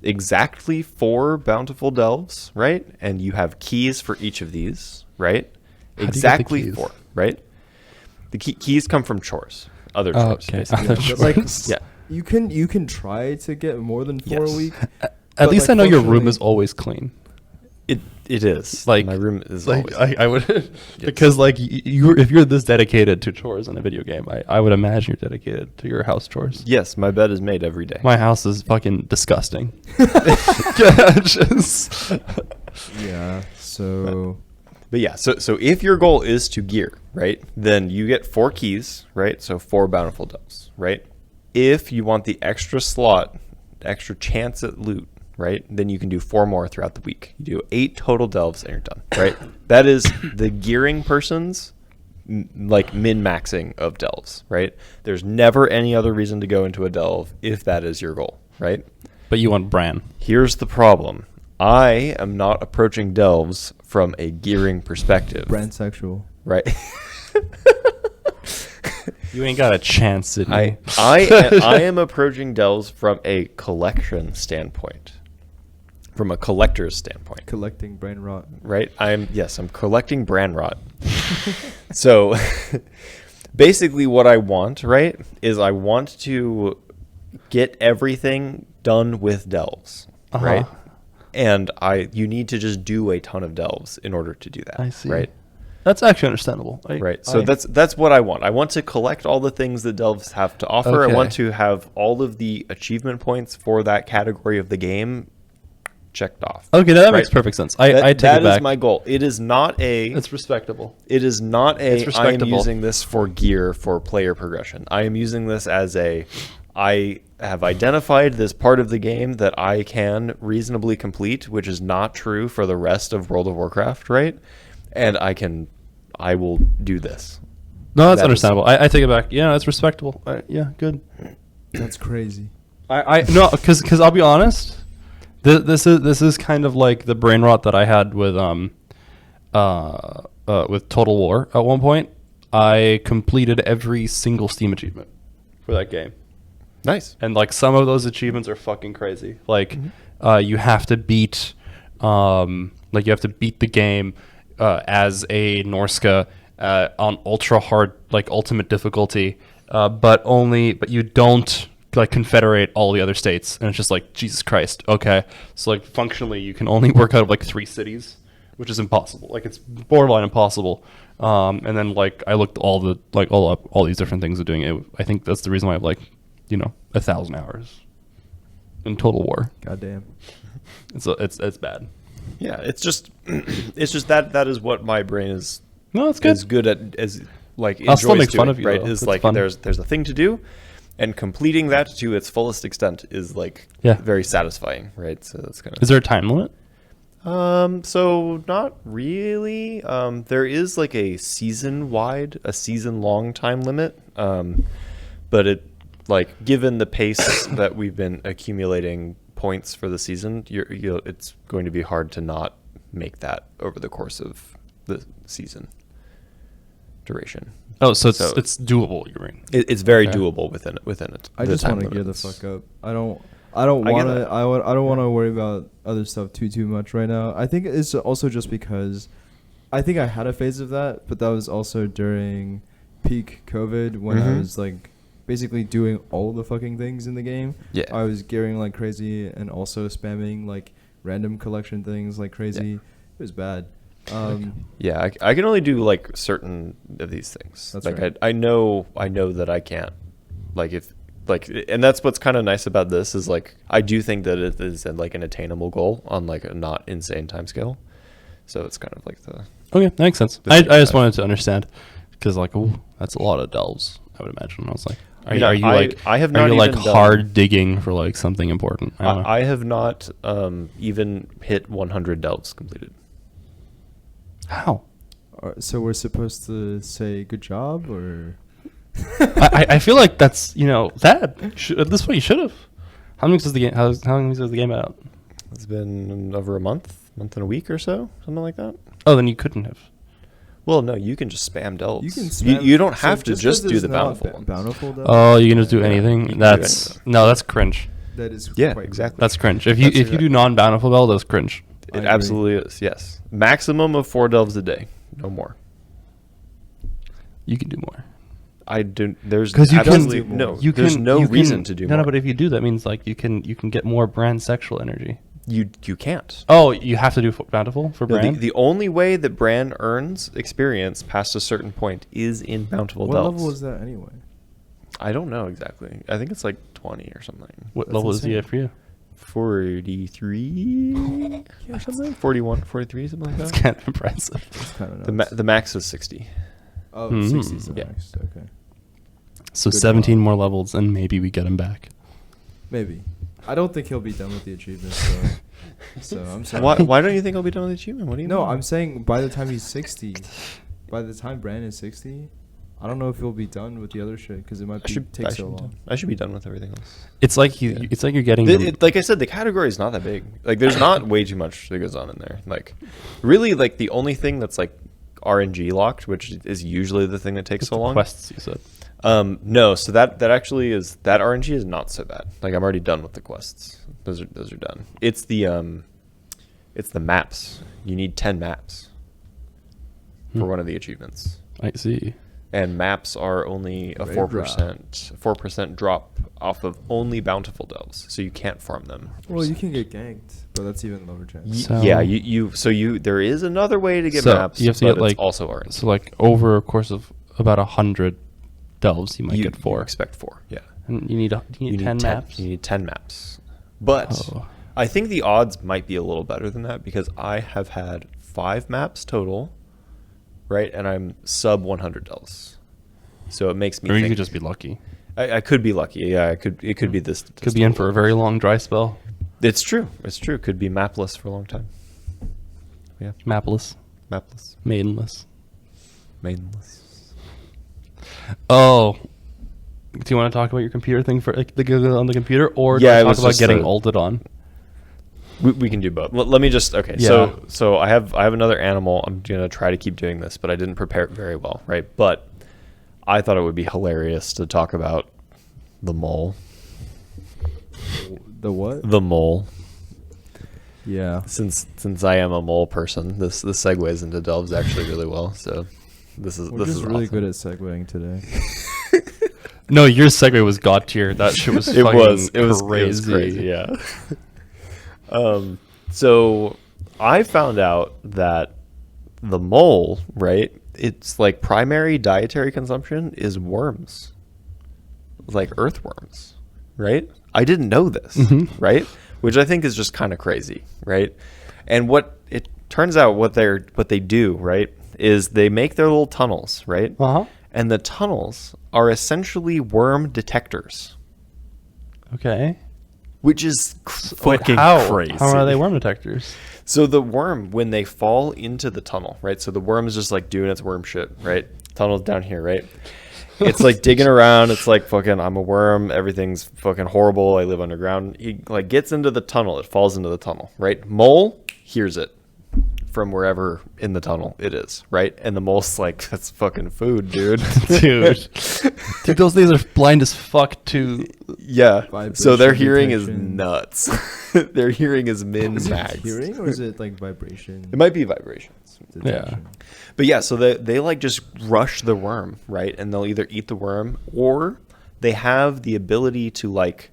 Speaker 2: exactly 4 bountiful delves, right? And you have keys for each of these, right?
Speaker 1: How do you get the
Speaker 2: Exactly
Speaker 1: keys?
Speaker 2: 4, right? The keys come from chores, other chores.
Speaker 1: Okay.
Speaker 2: basically.
Speaker 1: Other
Speaker 3: But, like,
Speaker 1: chores.
Speaker 2: Yeah.
Speaker 3: You can try to get more than 4
Speaker 2: Yes.
Speaker 3: a week.
Speaker 1: At
Speaker 3: but,
Speaker 1: least
Speaker 3: like,
Speaker 1: I know your room
Speaker 3: functionally-
Speaker 1: is always clean.
Speaker 2: It is.
Speaker 1: Like
Speaker 2: my room is
Speaker 1: like
Speaker 2: always.
Speaker 1: I would because like if you're this dedicated to chores in a video game, I would imagine you're dedicated to your house chores.
Speaker 2: Yes, my bed is made every day.
Speaker 1: My house is fucking disgusting. Just-
Speaker 3: Yeah. So
Speaker 2: But yeah, so if your goal is to gear, right, then you get 4 keys, right? So 4 bountiful delves, right? If you want the extra slot, extra chance at loot, right, then you can do 4 more throughout the week. You do 8 total delves and you're done, right? That is the gearing person's like min-maxing of delves, right? There's never any other reason to go into a delve if that is your goal, right?
Speaker 1: but you want Bran.
Speaker 2: Here's the problem. I am not approaching delves from a gearing perspective.
Speaker 3: brand sexual.
Speaker 2: Right.
Speaker 1: You ain't got a chance, Sydney.
Speaker 2: I am approaching delves from a collection standpoint. From a collector's standpoint.
Speaker 3: Collecting brain rot.
Speaker 2: Right? I'm collecting brand rot. So basically what I want, right, is I want to get everything done with delves.
Speaker 1: Uh-huh.
Speaker 2: Right? And you need to just do a ton of delves in order to do that.
Speaker 1: I see.
Speaker 2: Right?
Speaker 1: That's actually understandable.
Speaker 2: Right. So that's what I want. I want to collect all the things that delves have to offer.
Speaker 1: Okay.
Speaker 2: I want to have all of the achievement points for that category of the game checked off.
Speaker 1: Okay, that
Speaker 2: Right?
Speaker 1: makes perfect sense. I take it
Speaker 2: That
Speaker 1: back.
Speaker 2: is my goal. It is not a
Speaker 1: It's respectable.
Speaker 2: it is not a
Speaker 1: It's
Speaker 2: I am
Speaker 1: respectable.
Speaker 2: using this for gear for player progression. I am using this as I have identified this part of the game that I can reasonably complete, which is not true for the rest of World of Warcraft, right? And I will do this.
Speaker 1: No, that's
Speaker 2: That is-
Speaker 1: understandable. I take it back. Yeah, it's respectable. Yeah, good.
Speaker 3: That's crazy.
Speaker 1: I no, because I'll be honest. This is kind of like the brain rot that I had with Total War. At one point, I completed every single Steam achievement for that game.
Speaker 2: Nice.
Speaker 1: And like some of those achievements are fucking crazy. Like you have to beat the game as a Norska on ultra hard, like ultimate difficulty, but you don't like confederate all the other states. And it's just like, Jesus Christ. Okay. So like functionally you can only work out of like 3 cities, which is impossible. Like it's borderline impossible. And then like I looked all these different things of doing it. I think that's the reason why I have like, 1,000 hours in Total War.
Speaker 3: Goddamn.
Speaker 1: It's bad.
Speaker 2: Yeah, it's just that is what my brain is.
Speaker 1: No, it's good.
Speaker 2: Is good at, as like
Speaker 1: I'll still
Speaker 2: enjoys
Speaker 1: make fun
Speaker 2: doing,
Speaker 1: of you,
Speaker 2: right?
Speaker 1: though.
Speaker 2: Is
Speaker 1: It's
Speaker 2: like
Speaker 1: fun.
Speaker 2: there's a thing to do, and completing that to its fullest extent is like very satisfying, right? So that's kind of.
Speaker 1: Is there a time limit?
Speaker 2: So not really. There is like a season long time limit. But it, like, given the pace that we've been accumulating points for the season, it's going to be hard to not make that over the course of the season duration.
Speaker 1: Oh, so it's doable. You mean?
Speaker 2: It's very doable within it.
Speaker 3: I just want to gear the fuck up. I don't want to worry about other stuff too much right now. I think it's also just because I think I had a phase of that, but that was also during peak COVID when I was like basically doing all the fucking things in the game. Yeah. I was gearing like crazy and also spamming like random collection things like crazy. Yeah. It was bad.
Speaker 2: Yeah, I can only do like certain of these things.
Speaker 3: That's
Speaker 2: like
Speaker 3: right.
Speaker 2: I know that I can't. Like if like, and that's what's kind of nice about this is like I do think that it is like an attainable goal on like a not insane time scale. So it's kind of like the.
Speaker 1: Okay, that makes sense. I just wanted to understand because like, oh, that's a lot of delves. I would imagine. I was like, are you like hard digging for like something important?
Speaker 2: I have not even hit 100 delves completed.
Speaker 1: How?
Speaker 3: So we're supposed to say good job or?
Speaker 1: I feel like that's at this point you should have. How long is the game? How long is the game out?
Speaker 2: It's been over a month and a week or so, something like that.
Speaker 1: Oh, then you couldn't have.
Speaker 2: Well, no, you can just spam delves.
Speaker 3: You can spam.
Speaker 2: You don't have to just do the bountiful ones.
Speaker 3: Delves?
Speaker 1: Oh, you can just do anything. That's cringe.
Speaker 3: That is
Speaker 2: quite exactly.
Speaker 1: That's cringe. If you do non-bountiful delve, that's cringe.
Speaker 2: It absolutely is. Yes, maximum of 4 delves a day, no more.
Speaker 1: You can do more.
Speaker 2: I do. There's
Speaker 1: because you
Speaker 2: absolutely
Speaker 1: can
Speaker 2: no.
Speaker 1: You
Speaker 2: there's
Speaker 1: can,
Speaker 2: no
Speaker 1: you
Speaker 2: reason
Speaker 1: can,
Speaker 2: to do
Speaker 1: no,
Speaker 2: more.
Speaker 1: No, but if you do, that means like you can get more brand sexual energy.
Speaker 2: You can't.
Speaker 1: Oh, you have to do bountiful for brand.
Speaker 2: The only way that brand earns experience past a certain point is in bountiful delves.
Speaker 3: What level is that anyway?
Speaker 2: I don't know exactly. I think it's like 20 or something.
Speaker 1: What level is he for you?
Speaker 2: 43 or something. 41, 43, something like that.
Speaker 1: That's kind of impressive.
Speaker 3: That's kind of nuts.
Speaker 2: The max is 60.
Speaker 3: Oh, 60 is the max. Okay.
Speaker 1: So
Speaker 3: Good
Speaker 1: 17 more levels, and maybe we get him back.
Speaker 3: Maybe. I don't think he'll be done with the achievement. So I'm sorry.
Speaker 2: Why don't you think he'll be done with the achievement? What do you mean?
Speaker 3: No, I'm saying by the time he's 60, by the time Brandon is 60, I don't know if he'll be done with the other shit because it might take so long.
Speaker 2: I should be done with everything else.
Speaker 1: It's like it's like you're getting.
Speaker 2: Like I said, the category is not that big. Like there's not way too much that goes on in there. Like really, like the only thing that's like RNG locked, which is usually the thing that takes so long.
Speaker 1: Quests, you said.
Speaker 2: No, so that actually is that RNG is not so bad. Like I'm already done with the quests. Those are done. It's the maps. You need 10 maps for one of the achievements.
Speaker 1: I see.
Speaker 2: And maps are only a 4% drop off of only bountiful delves, so you can't farm them.
Speaker 3: Well, you can get ganked, but that's even lower chance.
Speaker 2: There is another way to get maps,
Speaker 1: you have to
Speaker 2: but
Speaker 1: get like
Speaker 2: it's also RNG.
Speaker 1: So like over a course of about 100 delves, you might get 4.
Speaker 2: You expect 4, yeah.
Speaker 1: And you need 10 maps.
Speaker 2: You need 10 maps. But I think the odds might be a little better than that because I have had 5 maps total, right? And I'm sub 100 delves. So it makes me
Speaker 1: Or
Speaker 2: think...
Speaker 1: you could just be lucky.
Speaker 2: I could be lucky. Yeah, it could be this.
Speaker 1: Could be in for a very long dry spell.
Speaker 2: It's true. Could be mapless for a long time. Yeah.
Speaker 1: Mapless. Maidenless. Oh. Do you want to talk about your computer thing for like on the computer, or do you talk about getting ulted on?
Speaker 2: We can do both. Let me just So I have another animal. I'm gonna try to keep doing this, but I didn't prepare it very well, right? But I thought it would be hilarious to talk about the mole.
Speaker 3: The what?
Speaker 2: The mole.
Speaker 3: Yeah.
Speaker 2: Since I am a mole person, this segues into delves actually really well. So this is
Speaker 3: We're just really
Speaker 2: awesome.
Speaker 3: good at segueing today.
Speaker 1: No, your segue was god tier. That shit was
Speaker 2: It
Speaker 1: fucking
Speaker 2: was
Speaker 1: crazy.
Speaker 2: yeah. So I found out that the mole, right? Its like primary dietary consumption is worms, like earthworms, right? I didn't know this, right? Which I think is just kind of crazy, right? And what it turns out, what they do, right, is they make their little tunnels, right?
Speaker 1: Uh-huh.
Speaker 2: And the tunnels are essentially worm detectors,
Speaker 1: Okay.
Speaker 2: which is
Speaker 1: Wait,
Speaker 2: fucking
Speaker 1: how?
Speaker 2: crazy.
Speaker 1: How are they worm detectors?
Speaker 2: So the worm, when they fall into the tunnel, right? So the worm is just like doing its worm shit, right? Tunnel's down here, right? It's like digging around. It's like fucking, I'm a worm. Everything's fucking horrible. I live underground. He like gets into the tunnel. It falls into the tunnel, right? Mole hears it from wherever in the tunnel it is, right? And the mole's like, that's fucking food, dude.
Speaker 1: Dude, those things are blind as fuck too.
Speaker 2: Yeah. So their
Speaker 3: Vibration
Speaker 2: hearing is
Speaker 3: detection.
Speaker 2: nuts. Their hearing is min
Speaker 3: Is it
Speaker 2: max.
Speaker 3: hearing or is it like vibration?
Speaker 2: It might be vibrations.
Speaker 3: Detection?
Speaker 2: But yeah, so they like just rush the worm, right? And they'll either eat the worm or they have the ability to like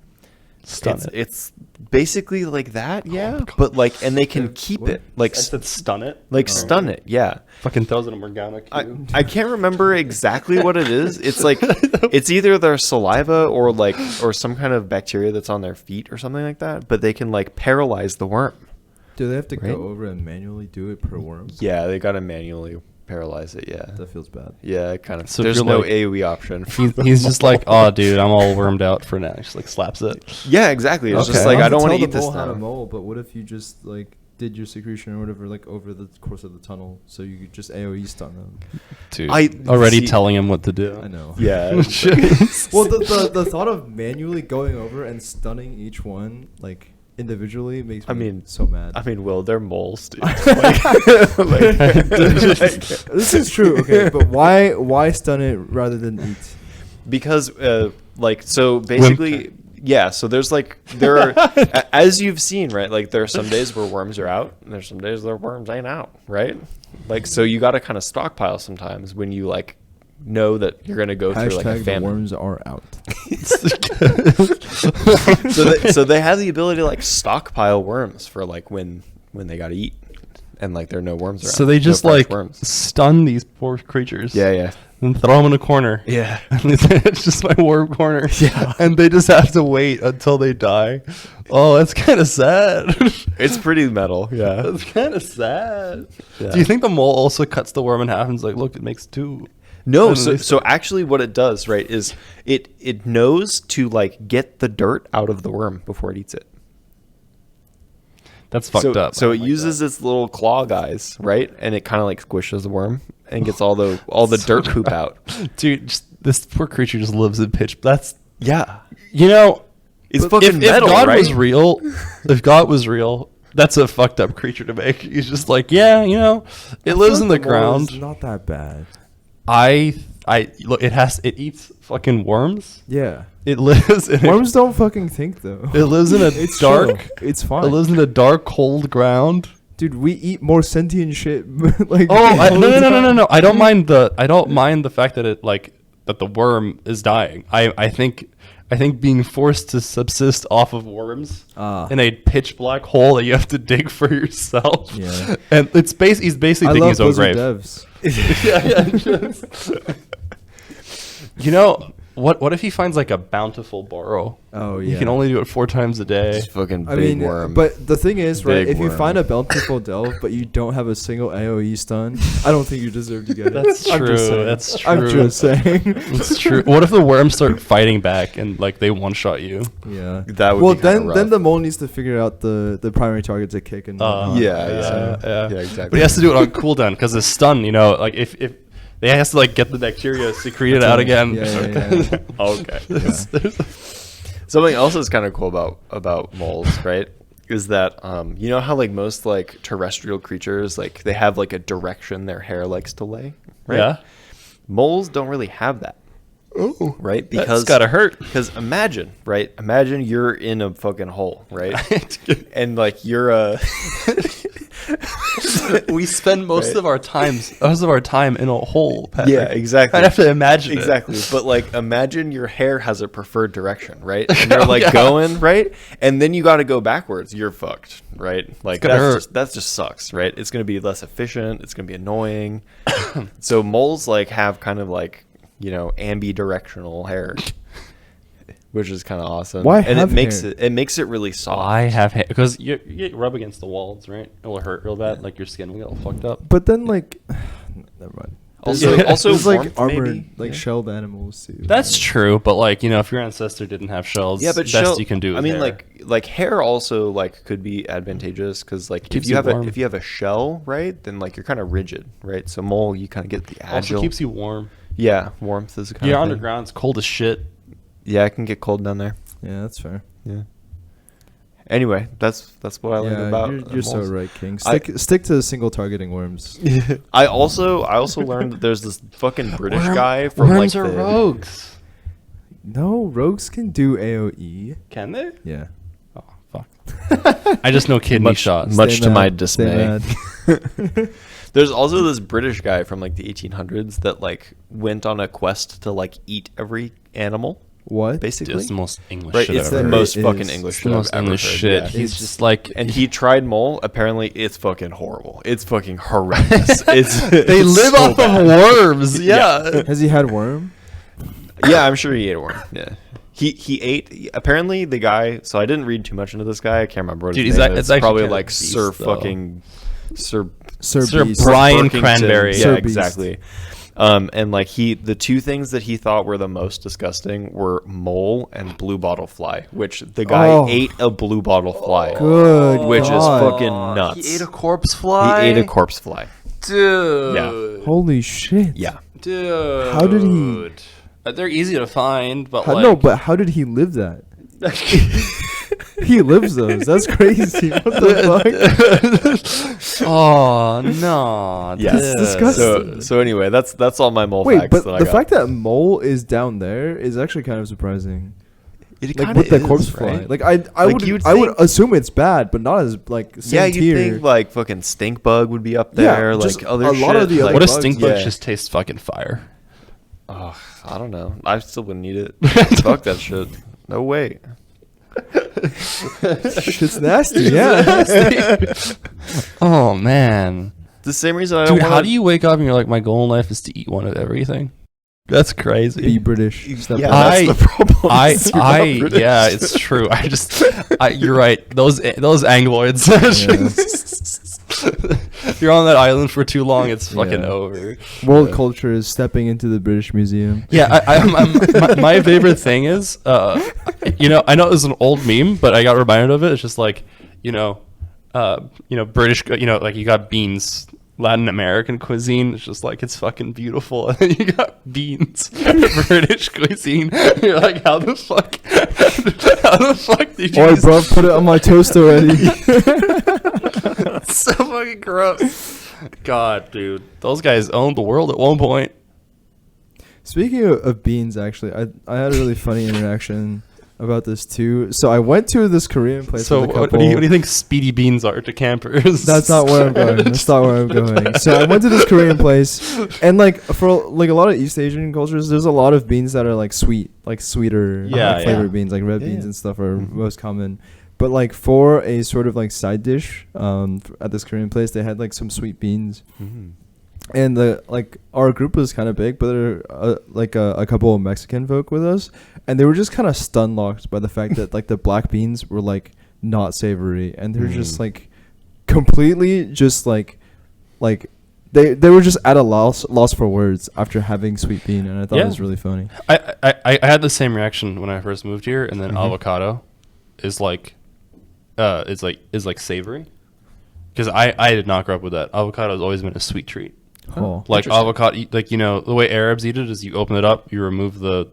Speaker 1: Stun it.
Speaker 2: It's basically like that, yeah. But like, and they can keep
Speaker 3: What?
Speaker 2: it like
Speaker 1: I said stun it.
Speaker 2: like stun it, yeah.
Speaker 1: Fucking throws it in Morgana cube.
Speaker 2: I can't remember exactly what it is. It's like it's either their saliva or like or some kind of bacteria that's on their feet or something like that. But they can like paralyze the worm.
Speaker 3: Do they have to
Speaker 2: Right?
Speaker 3: go over and manually do it per worm?
Speaker 2: Yeah, they gotta manually paralyze it. Yeah,
Speaker 3: That feels bad.
Speaker 2: yeah, it kind of.
Speaker 1: So if
Speaker 2: There's
Speaker 1: you're
Speaker 2: no
Speaker 1: like-
Speaker 2: AOE option.
Speaker 1: He's just like, oh, dude, I'm all wormed out for now. He just like slaps it.
Speaker 2: Yeah, exactly. It's just
Speaker 1: Okay.
Speaker 2: like
Speaker 3: Not
Speaker 2: I don't want to
Speaker 3: tell
Speaker 2: eat
Speaker 3: the
Speaker 2: this
Speaker 3: mole how to
Speaker 2: now.
Speaker 3: mole, but what if you just like did your secretion or whatever like over the course of the tunnel, so you could just AOE stun them?
Speaker 1: Dude,
Speaker 2: I-
Speaker 1: already
Speaker 2: see-
Speaker 1: telling him what to do.
Speaker 3: I know.
Speaker 2: Yeah.
Speaker 3: Well, the thought of manually going over and stunning each one like individually makes me
Speaker 2: I mean,
Speaker 3: so mad.
Speaker 2: I mean, Will, they're moles, dude.
Speaker 3: This is true. Okay, but why stun it rather than eat?
Speaker 2: Because like so basically yeah, so there's like there are as you've seen, right? Like there are some days where worms are out and there's some days where worms ain't out, right? Like so you got to kind of stockpile sometimes when you like know that you're going to go through like a
Speaker 3: Hashtag the
Speaker 2: famine.
Speaker 3: worms are out.
Speaker 2: So they have the ability to like stockpile worms for like when they got to eat and like there are no worms around.
Speaker 1: So they
Speaker 2: no
Speaker 1: just
Speaker 2: fresh
Speaker 1: like
Speaker 2: worms.
Speaker 1: stun these poor creatures.
Speaker 2: Yeah.
Speaker 1: And throw them in a corner.
Speaker 2: Yeah.
Speaker 1: It's just my worm corner.
Speaker 2: Yeah.
Speaker 1: And they just have to wait until they die. Oh, that's kind of sad.
Speaker 2: It's pretty metal. Yeah.
Speaker 1: That's kind of sad.
Speaker 2: Yeah.
Speaker 1: Do you think the mole also cuts the worm in half and is like, look, it makes two?
Speaker 2: No,
Speaker 1: And
Speaker 2: so
Speaker 1: they-
Speaker 2: so actually what it does, right, is it knows to like get the dirt out of the worm before it eats it.
Speaker 1: That's fucked
Speaker 2: so,
Speaker 1: up.
Speaker 2: So it uses its little claw guys, right? And it kind of like squishes the worm and gets all the dirt poop out.
Speaker 1: Dude, just, this poor creature just lives in pitch. That's,
Speaker 2: Yeah.
Speaker 1: you know,
Speaker 2: It's
Speaker 1: if,
Speaker 2: fucking metal,
Speaker 1: if God
Speaker 2: right?
Speaker 1: was real, if God was real, that's a fucked up creature to make. He's just like, yeah, you know, it lives in the ground.
Speaker 3: It's not that bad.
Speaker 1: I look, it eats fucking worms.
Speaker 3: Yeah.
Speaker 1: It lives in
Speaker 3: Worms don't fucking think though.
Speaker 1: it lives in a
Speaker 3: It's
Speaker 1: dark.
Speaker 3: chill. It's fine.
Speaker 1: It lives in a dark, cold ground.
Speaker 3: Dude, we eat more sentient shit. Like
Speaker 1: Oh,
Speaker 3: all the
Speaker 1: no.
Speaker 3: time.
Speaker 1: I don't mind the fact that it like that the worm is dying. I think being forced to subsist off of worms in a pitch black hole that you have to dig for yourself.
Speaker 3: Yeah.
Speaker 1: And he's basically
Speaker 3: I
Speaker 1: digging
Speaker 3: love
Speaker 1: his own
Speaker 3: Blizzard
Speaker 1: grave.
Speaker 3: devs.
Speaker 1: Yeah. You know, what if he finds like a bountiful burrow?
Speaker 3: Oh
Speaker 1: He
Speaker 3: yeah.
Speaker 1: can only do it 4 times a day.
Speaker 2: Just fucking
Speaker 3: I
Speaker 2: big
Speaker 3: mean,
Speaker 2: worm.
Speaker 3: but the thing is, right?
Speaker 2: Big
Speaker 3: If you
Speaker 2: worm.
Speaker 3: find a bountiful delve, but you don't have a single AOE stun, I don't think you deserve to get it.
Speaker 1: That's
Speaker 3: I'm just
Speaker 1: true,
Speaker 3: saying.
Speaker 1: that's
Speaker 3: I'm
Speaker 1: true.
Speaker 3: just saying.
Speaker 1: It's true. What if the worms start fighting back and like they one shot you?
Speaker 3: Yeah.
Speaker 2: That would
Speaker 3: well,
Speaker 2: be kinda
Speaker 3: then
Speaker 2: rough.
Speaker 3: the mole needs to figure out the primary target to kick and whatnot.
Speaker 2: Yeah, exactly.
Speaker 1: But he has to do it on cooldown because his stun, you know, like if they has to like get the bacteria secreted out again.
Speaker 3: Yeah.
Speaker 2: Okay.
Speaker 1: There's-
Speaker 2: Something else that's kind of cool about moles, right? Is that you know how like most like terrestrial creatures like they have like a direction their hair likes to lay, right?
Speaker 1: Yeah.
Speaker 2: Moles don't really have that. Oh, right?
Speaker 1: That's
Speaker 2: Because
Speaker 1: gotta hurt.
Speaker 2: Because imagine, right? Imagine you're in a fucking hole, right? And like you're
Speaker 1: We spend most of our time in a hole, Patrick.
Speaker 2: Yeah, exactly.
Speaker 1: I'd have to imagine it.
Speaker 2: Exactly. But like imagine your hair has a preferred direction, right? And you're like going, right? And then you got to go backwards. You're fucked, right? Like that just sucks, right? It's going to be less efficient, it's going to be annoying. So moles like have kind of like, you know, ambidirectional hair. Which is kind of awesome.
Speaker 3: Why
Speaker 2: and
Speaker 3: have
Speaker 2: it makes it really soft.
Speaker 1: I have hair because you rub against the walls, right? It'll hurt real bad. Like your skin will get all fucked up.
Speaker 3: But then like, never mind.
Speaker 2: Also,
Speaker 3: There's like
Speaker 2: warmth,
Speaker 3: armored,
Speaker 2: maybe?
Speaker 3: like shelled animals too.
Speaker 1: That's true, but like, you know, if your ancestor didn't have shells,
Speaker 2: Yeah, but
Speaker 1: best you can do.
Speaker 2: I
Speaker 1: Is
Speaker 2: mean,
Speaker 1: hair.
Speaker 2: like hair also like could be advantageous because like
Speaker 1: Keeps
Speaker 2: if you
Speaker 1: you
Speaker 2: have
Speaker 1: warm.
Speaker 2: if you have a shell, right, then like you're kind of rigid, right? So mole, you kind of get the agile.
Speaker 1: also keeps you warm.
Speaker 2: Yeah, warmth is a kind
Speaker 1: You're
Speaker 2: of thing.
Speaker 1: underground. It's cold as shit.
Speaker 2: Yeah, it can get cold down there.
Speaker 3: Yeah, that's fair.
Speaker 2: Yeah. Anyway, that's what I learned about.
Speaker 3: You're so
Speaker 2: moles.
Speaker 3: right, King. Stick to single targeting worms.
Speaker 2: I also learned that there's this fucking British guy from
Speaker 1: worms
Speaker 2: like
Speaker 1: are
Speaker 2: the
Speaker 1: rogues.
Speaker 3: No, rogues can do AOE.
Speaker 1: Can they?
Speaker 3: Yeah.
Speaker 1: Oh fuck! I just know kidney shots.
Speaker 2: much
Speaker 3: Stay
Speaker 2: to my
Speaker 3: mad, stay
Speaker 2: dismay.
Speaker 3: mad.
Speaker 2: There's also this British guy from like the 1800s that like went on a quest to like eat every animal,
Speaker 3: What?
Speaker 2: basically.
Speaker 1: It's the most English
Speaker 2: Right,
Speaker 1: shit
Speaker 2: it's
Speaker 1: I've
Speaker 2: the
Speaker 1: ever
Speaker 2: most
Speaker 3: It
Speaker 2: fucking
Speaker 3: is.
Speaker 2: English
Speaker 1: It's
Speaker 2: shit
Speaker 1: the most
Speaker 2: I've ever
Speaker 1: English
Speaker 2: heard,
Speaker 1: shit.
Speaker 2: yeah.
Speaker 1: He's just like,
Speaker 2: And he tried mole. Apparently, it's fucking horrible. It's fucking horrendous.
Speaker 1: they
Speaker 2: it's
Speaker 1: live
Speaker 2: so
Speaker 1: off
Speaker 2: bad.
Speaker 1: of worms. Yeah.
Speaker 3: Has he had worm?
Speaker 2: Yeah, I'm sure he ate a worm. Yeah. He ate. Apparently, the guy. So I didn't read too much into this guy. I can't remember what
Speaker 1: Dude,
Speaker 2: his
Speaker 1: he's
Speaker 2: name
Speaker 1: ac-
Speaker 2: is.
Speaker 1: it's actually
Speaker 2: Probably
Speaker 1: kind of
Speaker 2: like
Speaker 1: beast,
Speaker 2: Sir
Speaker 1: though.
Speaker 2: fucking Sir
Speaker 1: Sir
Speaker 3: Beast.
Speaker 1: Brian
Speaker 2: Burkington.
Speaker 1: Cranberry.
Speaker 2: Yeah,
Speaker 3: Sir Beast.
Speaker 2: exactly. And like the two things that he thought were the most disgusting were mole and blue bottle fly, which the guy
Speaker 3: Oh.
Speaker 2: ate a blue bottle fly,
Speaker 3: Good
Speaker 2: which
Speaker 3: God.
Speaker 2: is fucking nuts.
Speaker 1: He ate a corpse fly.
Speaker 2: He ate a corpse fly.
Speaker 1: Dude.
Speaker 2: Yeah.
Speaker 3: Holy shit.
Speaker 2: Yeah.
Speaker 1: Dude.
Speaker 3: How did he-
Speaker 1: They're easy to find, but
Speaker 3: No, but how did he live that? He lives those. That's crazy. What the fuck?
Speaker 1: Oh no.
Speaker 2: Yeah.
Speaker 3: That's disgusting.
Speaker 2: So anyway, that's all my mole
Speaker 3: Wait,
Speaker 2: facts
Speaker 3: but
Speaker 2: that I
Speaker 3: the
Speaker 2: got.
Speaker 3: fact that mole is down there is actually kind of surprising.
Speaker 2: It
Speaker 3: Like
Speaker 2: kinda
Speaker 3: with the
Speaker 2: is,
Speaker 3: corpse fly.
Speaker 2: right?
Speaker 3: Like I
Speaker 2: Like, you'd
Speaker 3: would
Speaker 2: think-
Speaker 3: assume it's bad, but not as like same
Speaker 2: Yeah, you'd
Speaker 3: tier.
Speaker 2: think like fucking stink bug would be up
Speaker 3: Yeah,
Speaker 2: there,
Speaker 3: just
Speaker 2: like other
Speaker 3: a lot of
Speaker 2: shit,
Speaker 3: the other
Speaker 2: like-
Speaker 1: What if
Speaker 3: bugs,
Speaker 1: stink bugs
Speaker 2: yeah.
Speaker 1: just taste fucking fire?
Speaker 2: Oh, I don't know. I still wouldn't eat it. Fuck that shit. No way.
Speaker 3: Shit's nasty. Yeah.
Speaker 1: Oh man.
Speaker 2: The same reason I don't
Speaker 1: Dude,
Speaker 2: want
Speaker 1: how do you wake up and you're like, my goal in life is to eat one of everything? That's crazy.
Speaker 3: Be British. Step
Speaker 2: Yeah,
Speaker 3: up.
Speaker 1: I-
Speaker 2: that's the problem.
Speaker 1: yeah, it's true. You're right. Those angloids. You're on that island for too long, it's fucking
Speaker 3: Yeah.
Speaker 1: over.
Speaker 3: World culture is stepping into the British Museum.
Speaker 1: Yeah, my favorite thing is, you know, I know it's an old meme, but I got reminded of it. It's just like, British, like you got beans, Latin American cuisine. It's just like, it's fucking beautiful. And then you got beans, British cuisine. You're like, how the fuck did you
Speaker 3: Oi,
Speaker 1: just-
Speaker 3: bro, put it on my toast already.
Speaker 1: so fucking gross. God, dude. Those guys owned the world at one point.
Speaker 3: Speaking of beans, actually, I had a really funny interaction about this too. So I went to this Korean place
Speaker 1: So
Speaker 3: with a
Speaker 1: what
Speaker 3: couple.
Speaker 1: do you think speedy beans are to campers?
Speaker 3: That's not where I'm going. That's not where I'm going. So I went to this Korean place, and like for like a lot of East Asian cultures, there's a lot of beans that are like sweet, like sweeter
Speaker 1: Yeah,
Speaker 3: flavored
Speaker 1: yeah.
Speaker 3: beans, like red
Speaker 2: Yeah,
Speaker 3: beans
Speaker 2: yeah.
Speaker 3: and stuff are
Speaker 2: Mhm.
Speaker 3: most common. But like for a sort of like side dish, at this Korean place, they had like some sweet beans.
Speaker 2: Mhm.
Speaker 3: And our group was kind of big, but there were a couple of Mexican folk with us, and they were just kind of stun locked by the fact that like the black beans were like not savory, and they're just like completely just like they were just at a loss for words after having sweet bean, and I thought it was really funny.
Speaker 1: I had the same reaction when I first moved here, and then
Speaker 2: Mhm.
Speaker 1: avocado is like savory, because I did not grow up with that. Avocado has always been a sweet treat.
Speaker 3: Oh,
Speaker 1: Like
Speaker 2: Interesting.
Speaker 1: avocado, like the way Arabs eat it is you open it up, you remove the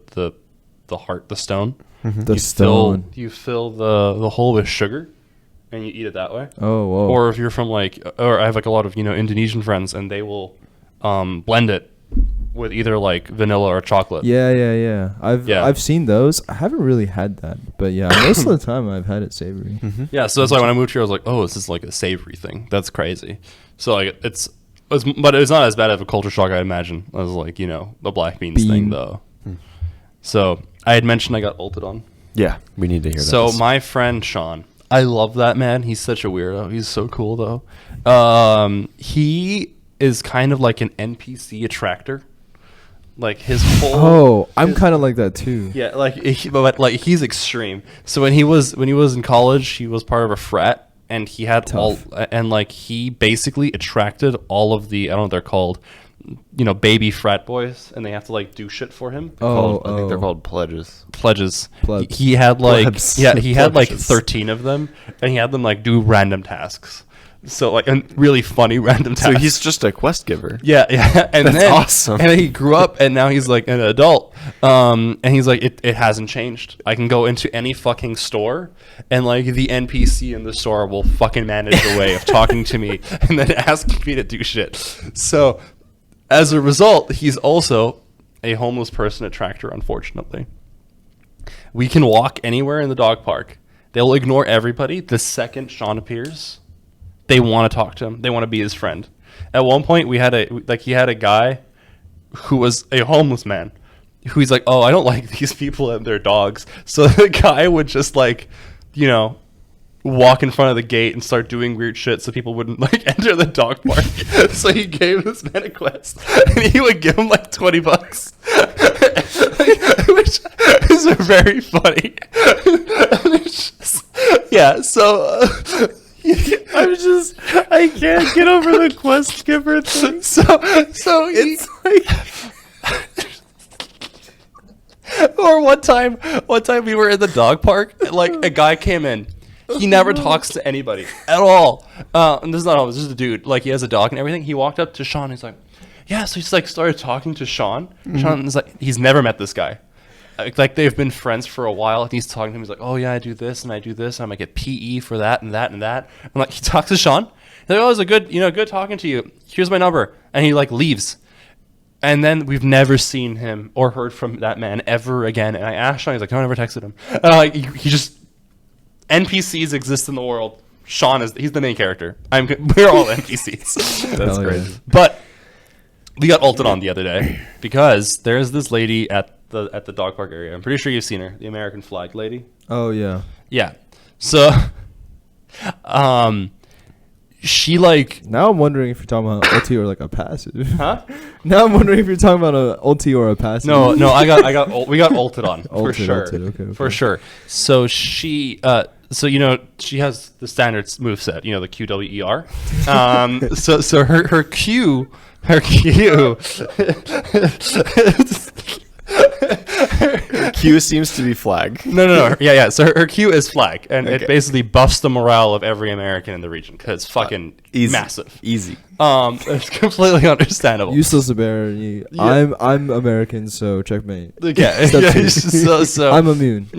Speaker 1: heart, the stone.
Speaker 2: Mhm.
Speaker 3: The
Speaker 1: you
Speaker 3: stone.
Speaker 1: you fill the hole with sugar, and you eat it that way.
Speaker 3: Oh, whoa.
Speaker 1: Or if you're from or I have like a lot of Indonesian friends, and they will blend it with either like vanilla or chocolate.
Speaker 3: Yeah.
Speaker 1: Yeah.
Speaker 3: I've seen those. I haven't really had that, but yeah, most of the time I've had it savory.
Speaker 1: Yeah, so that's why when I moved here, I was like, oh, this is like a savory thing. That's crazy. So like but it's not as bad of a culture shock, I imagine, as like, you know, the black beans thing though. So I had mentioned I got ulted on.
Speaker 2: Yeah, we need to hear that.
Speaker 1: So my friend Shaun, I love that man. He's such a weirdo. He's so cool though. He is kind of like an NPC attractor. Like his whole.
Speaker 3: Oh, I'm kind of like that too.
Speaker 1: Yeah, but like he's extreme. So when he was in college, he was part of a frat, and he had he basically attracted all of the, I don't know what they're called, you know, baby frat boys, and they have to like do shit for him.
Speaker 2: I think they're called pledges.
Speaker 1: Pledges.
Speaker 3: Plebs.
Speaker 1: He had like
Speaker 2: Plebs.
Speaker 1: he had like
Speaker 2: Pledges.
Speaker 1: 13 of them, and he had them like do random tasks. So like and really funny random tasks.
Speaker 2: So he's just a quest giver.
Speaker 1: Yeah, and
Speaker 2: That's
Speaker 1: then,
Speaker 2: awesome.
Speaker 1: And then he grew up, and now he's like an adult. And he's like, it hasn't changed. I can go into any fucking store, and like the NPC in the store will fucking manage a way of talking to me, and then asking me to do shit. So as a result, he's also a homeless person attractor. Unfortunately, we can walk anywhere in the dog park. They'll ignore everybody. The second Shaun appears, they want to talk to him. They want to be his friend. At one point, he had a guy who was a homeless man who he's like, oh, I don't like these people and their dogs. So the guy would just like, you know, walk in front of the gate and start doing weird shit so people wouldn't like enter the dog park. So he gave this man a quest, and he would give him like $20, which is very funny. Yeah, so
Speaker 2: I can't get over the quest giver thing.
Speaker 1: so it's like or one time we were in the dog park, like a guy came in. He never talks to anybody at all. And this is not always, this is a dude. Like he has a dog and everything. He walked up to Shaun. He's like, yeah. So he's like started talking to Shaun. Shaun is like, he's never met this guy. Like they've been friends for a while. And he's talking to him. He's like, oh yeah, I do this and I do this. And I might get PE for that and that and that. And like he talks to Shaun. He's like, oh, it's a good talking to you. Here's my number. And he like leaves. And then we've never seen him or heard from that man ever again. And I asked Shaun. He's like, no, I never texted him. And like he just. NPCs exist in the world. Shaun he's the main character. We're all NPCs.
Speaker 2: That's great.
Speaker 3: Yeah.
Speaker 1: But we got ulted on the other day because there's this lady at the dog park area. I'm pretty sure you've seen her, the American flag lady.
Speaker 3: Oh yeah.
Speaker 1: Yeah. So she like
Speaker 3: Now I'm wondering if you're talking about ulti or like a passive.
Speaker 1: huh?
Speaker 3: Now I'm wondering if you're talking about a ulti or a passive.
Speaker 1: No, we got ulted on for
Speaker 3: Ulted,
Speaker 1: sure.
Speaker 3: okay.
Speaker 1: For sure. So she so you know she has the standard moveset, you know, the QWER. So her Q
Speaker 2: Q seems to be flag.
Speaker 1: No. Yeah. So her Q is flag, and
Speaker 2: Okay.
Speaker 1: it basically buffs the morale of every American in the region because it's fucking massive.
Speaker 2: Easy.
Speaker 1: It's completely understandable.
Speaker 3: Useless bear. I'm American, so checkmate.
Speaker 1: Yeah.
Speaker 3: Step two.
Speaker 1: So
Speaker 3: I'm immune.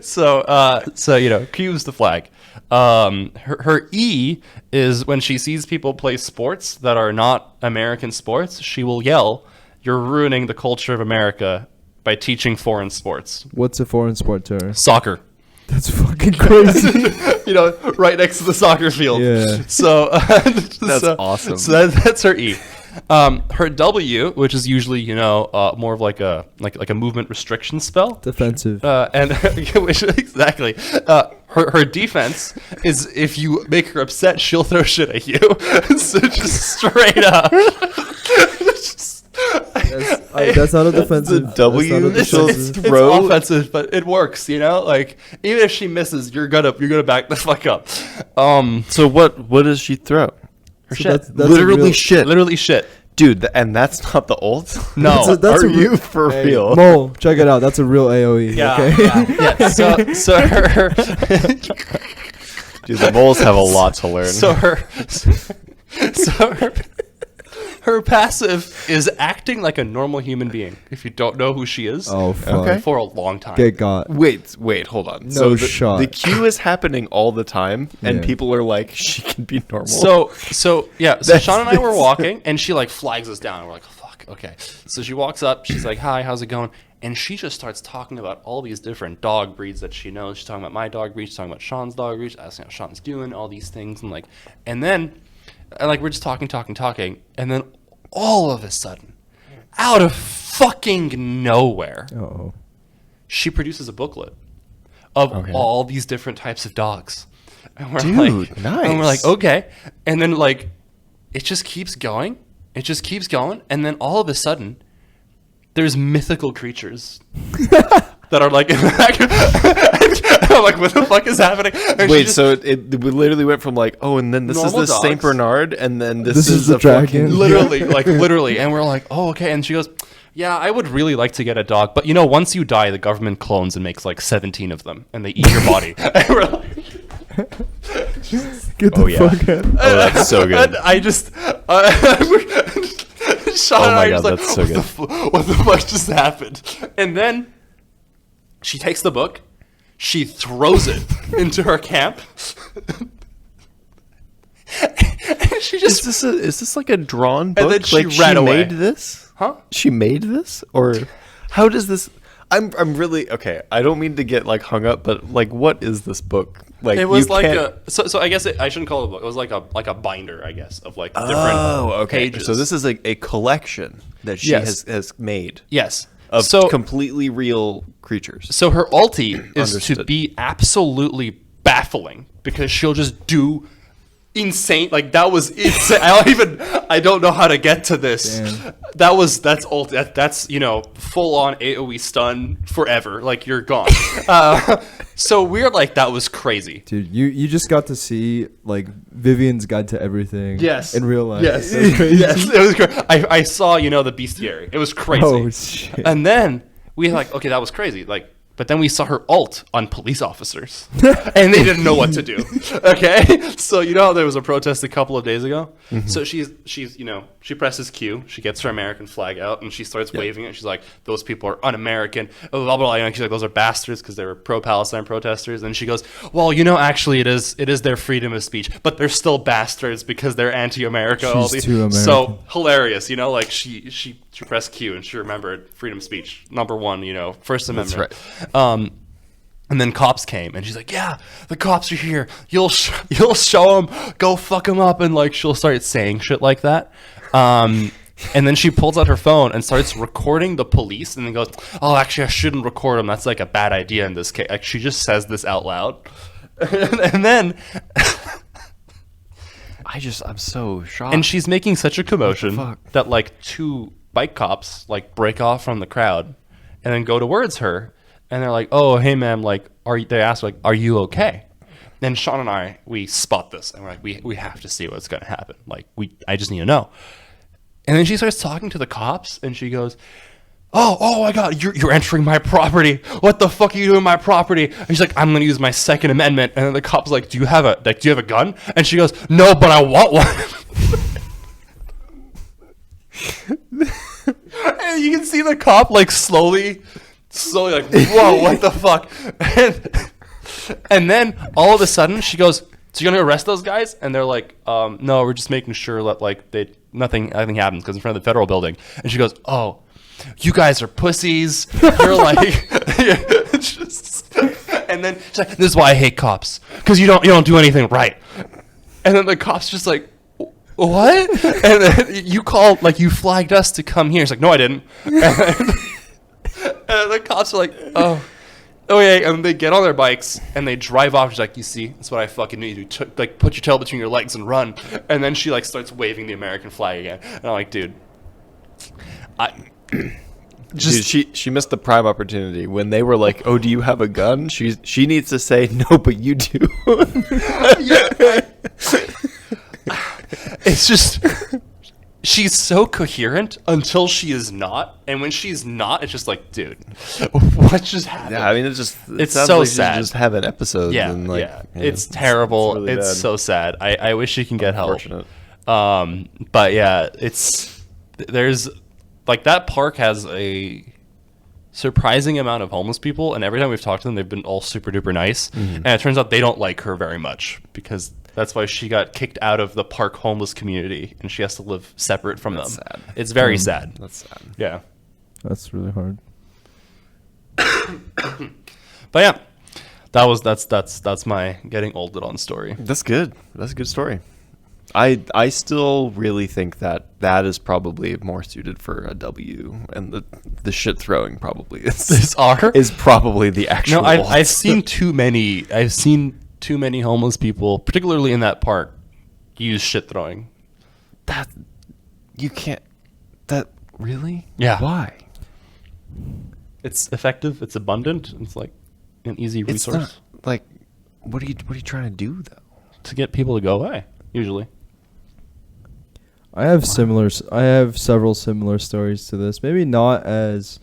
Speaker 1: So you know, Q's the flag. Her E is when she sees people play sports that are not American sports, she will yell, "You're ruining the culture of America by teaching foreign sports."
Speaker 3: What's a foreign sport to her?
Speaker 1: Soccer.
Speaker 3: That's fucking crazy.
Speaker 1: You know, right next to the soccer field.
Speaker 3: Yeah.
Speaker 1: So
Speaker 2: That's awesome.
Speaker 1: So that's her E. Her W, which is usually, you know, more of like a movement restriction spell.
Speaker 3: Defensive.
Speaker 1: And which, exactly. Her defense is if you make her upset, she'll throw shit at you. So just straight up.
Speaker 3: That's not a defensive.
Speaker 2: The W
Speaker 3: That's not a
Speaker 2: she'll
Speaker 3: defensive.
Speaker 2: throw.
Speaker 1: It's offensive, but it works, you know? Like even if she misses, you're gonna back the fuck up.
Speaker 2: So what does she throw?
Speaker 1: Her
Speaker 3: So
Speaker 1: shit.
Speaker 3: that's a
Speaker 2: Literally
Speaker 3: real-
Speaker 2: shit.
Speaker 1: Literally shit.
Speaker 2: Dude, and that's not the ult?
Speaker 1: No.
Speaker 3: That's
Speaker 2: Are
Speaker 3: a
Speaker 2: you
Speaker 3: real-
Speaker 2: for
Speaker 3: Hey,
Speaker 2: real?
Speaker 3: Mole, check it out. That's a real AOE.
Speaker 1: Yeah,
Speaker 3: Okay.
Speaker 1: yeah. So her
Speaker 2: Dude, the moles have a lot to learn.
Speaker 1: so her Her passive is acting like a normal human being. If you don't know who she is,
Speaker 3: Oh, fuck.
Speaker 2: Okay.
Speaker 1: for a long time.
Speaker 3: Get got.
Speaker 2: Wait, hold on.
Speaker 3: No
Speaker 2: So
Speaker 3: shot.
Speaker 2: the queue is happening all the time, and
Speaker 3: Yeah.
Speaker 2: people are like, she can be normal.
Speaker 1: So
Speaker 2: That's-
Speaker 1: Sean and I were walking, and she like flags us down. And we're like, fuck, okay. So she walks up. She's like, hi, how's it going? And she just starts talking about all these different dog breeds that she knows. She's talking about my dog breed. She's talking about Sean's dog breed. She's asking how Sean's doing, all these things, and then we're just talking, and then all of a sudden, out of fucking nowhere,
Speaker 3: Oh.
Speaker 1: she produces a booklet of
Speaker 2: Okay.
Speaker 1: all these different types of dogs. And we're
Speaker 2: Dude,
Speaker 1: like,
Speaker 2: nice.
Speaker 1: And we're like, okay. And then like, it just keeps going. It just keeps going. And then all of a sudden, there's mythical creatures that are like in the back. I'm like, what the fuck is happening? And she
Speaker 2: Wait,
Speaker 1: just-
Speaker 2: so it we literally went from like, oh, and then this
Speaker 1: Normal
Speaker 2: is the Saint
Speaker 1: dogs.
Speaker 2: Bernard, and then this
Speaker 3: This is
Speaker 2: is
Speaker 3: the
Speaker 2: a fucking-
Speaker 3: dragon.
Speaker 1: literally. And we're like, oh, okay. And she goes, yeah, I would really like to get a dog. But once you die, the government clones and makes like 17 of them. And they eat your body. And we're like,
Speaker 3: Get the
Speaker 2: Oh, yeah.
Speaker 3: fuck out.
Speaker 2: Oh, that's so good.
Speaker 1: And I just, Sean
Speaker 2: Oh
Speaker 1: and
Speaker 2: my
Speaker 1: I
Speaker 2: God,
Speaker 1: just like,
Speaker 2: that's so
Speaker 1: what the fuck just happened? And then she takes the book, she throws it into her camp. And she just,
Speaker 2: Is this like a drawn book?
Speaker 1: then she
Speaker 2: like
Speaker 1: ran away.
Speaker 2: made this?
Speaker 1: huh?
Speaker 2: She made this, or how does this? I'm really okay. I don't mean to get like hung up, but like, what is this book? Like,
Speaker 1: It was
Speaker 2: you
Speaker 1: like
Speaker 2: can't-
Speaker 1: so I guess I shouldn't call it a book. It was like a binder, I guess, of like different
Speaker 2: Oh, okay.
Speaker 1: pages.
Speaker 2: So this is like a collection that she
Speaker 1: Yes.
Speaker 2: has made
Speaker 1: yes.
Speaker 2: of
Speaker 1: So
Speaker 2: completely real creatures.
Speaker 1: So her ulti is to
Speaker 2: Understood.
Speaker 1: be absolutely baffling because she'll just do insane. Like that was insane. I don't know how to get to this.
Speaker 3: Damn.
Speaker 1: That's ult. That's full on AOE stun forever. Like you're gone. So we're like that was crazy.
Speaker 3: Dude, you just got to see like Vivian's guide to everything.
Speaker 1: Yes.
Speaker 3: In real life.
Speaker 1: Yes.
Speaker 3: That's crazy.
Speaker 1: Yes. It was crazy. I saw the bestiary. It was crazy.
Speaker 3: Oh shit.
Speaker 1: And then we like, okay, that was crazy. Like, but then we saw her ult on police officers, and they didn't know what to do. Okay, so how there was a protest a couple of days ago. So she's she presses Q, she gets her American flag out, and she starts waving it. She's like, "Those people are un-American." Blah blah blah. And she's like, "Those are bastards," because they were pro-Palestine protesters. And she goes, "Well, actually, it is their freedom of speech, but they're still bastards because they're anti-America." all
Speaker 3: She's
Speaker 1: these-
Speaker 3: too American.
Speaker 1: So hilarious, like she pressed Q and she remembered freedom of speech, number one, First Amendment.
Speaker 2: right.
Speaker 1: And then cops came and she's like, yeah, the cops are here. You'll show them, go fuck them up. And like, she'll start saying shit like that. And then she pulls out her phone and starts recording the police and then goes, oh, actually I shouldn't record them. That's like a bad idea in this case. Like she just says this out loud. And then
Speaker 2: I'm so shocked.
Speaker 1: and she's making such a commotion
Speaker 2: fuck?
Speaker 1: that like two bike cops like break off from the crowd and then go towards her and they're like, oh hey ma'am, like they ask like, are you okay? Then Sean and I, we spot this and we're like, we have to see what's gonna happen. Like I just need to know. And then she starts talking to the cops and she goes, oh my god, you're entering my property. What the fuck are you doing in my property? And she's like, I'm gonna use my Second Amendment. And then the cop's like, do you have a gun? And she goes, no, but I want one. And you can see the cop like slowly like, whoa, what the fuck? And then all of a sudden she goes, so you're gonna arrest those guys? And they're like, no, we're just making sure that like nothing happens because in front of the federal building. And she goes, oh, you guys are pussies. You're like, and then she's like, this is why I hate cops because you don't do anything right. And then the cops just like, what? And then you flagged us to come here. It's like, no, I didn't. And the cops are like, oh yeah, and they get on their bikes and they drive off. She's like, you see, that's what I fucking need you to like put your tail between your legs and run. And then she like starts waving the American flag again. And I'm like, dude,
Speaker 2: Dude, she missed the prime opportunity when they were like, "Oh, do you have a gun?" She needs to say, "No, but you do."
Speaker 1: it's just she's so coherent until she is not, and when she's not, it's just like, dude, what just happened?
Speaker 2: Yeah, I mean, it
Speaker 1: It's
Speaker 2: sounds
Speaker 1: so
Speaker 2: like she
Speaker 1: sad.
Speaker 2: just have an episode.
Speaker 1: Yeah,
Speaker 2: and like,
Speaker 1: yeah, it's terrible.
Speaker 2: really
Speaker 1: It's
Speaker 2: bad.
Speaker 1: so sad. I wish she can get help.
Speaker 2: Unfortunate.
Speaker 1: But yeah, it's there's like that park has a surprising amount of homeless people, and every time we've talked to them, they've been all super duper nice. And it turns out they don't like her very much because that's why she got kicked out of the park homeless community, and she has to live separate from them.
Speaker 2: Sad.
Speaker 1: It's very sad.
Speaker 2: That's sad.
Speaker 1: Yeah.
Speaker 3: That's really hard.
Speaker 1: But yeah, that's my getting olded on story.
Speaker 2: That's good. That's a good story. I still really think that is probably more suited for a W, and the shit throwing probably
Speaker 1: This R
Speaker 2: is probably the actual.
Speaker 1: No, I've seen too many. I've seen too many homeless people, particularly in that park, use shit throwing.
Speaker 2: that you can't. That really?
Speaker 1: Yeah.
Speaker 2: Why?
Speaker 1: It's effective. It's abundant. It's like an easy
Speaker 2: It's
Speaker 1: resource
Speaker 2: not like. What are you trying to do though?
Speaker 1: to get people to go away. Usually.
Speaker 3: I have several similar stories to this. Maybe not as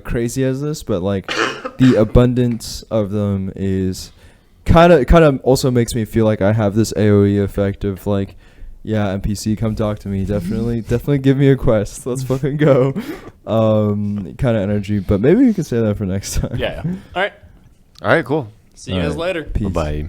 Speaker 3: crazy as this, but like the abundance of them is kind of also makes me feel like I have this AOE effect of like, yeah, NPC, come talk to me. Definitely give me a quest. Let's fucking go. Kind of energy, but maybe we can say that for next time.
Speaker 1: Yeah. All right.
Speaker 2: All right, cool.
Speaker 1: See you guys later.
Speaker 3: Peace.
Speaker 2: Bye.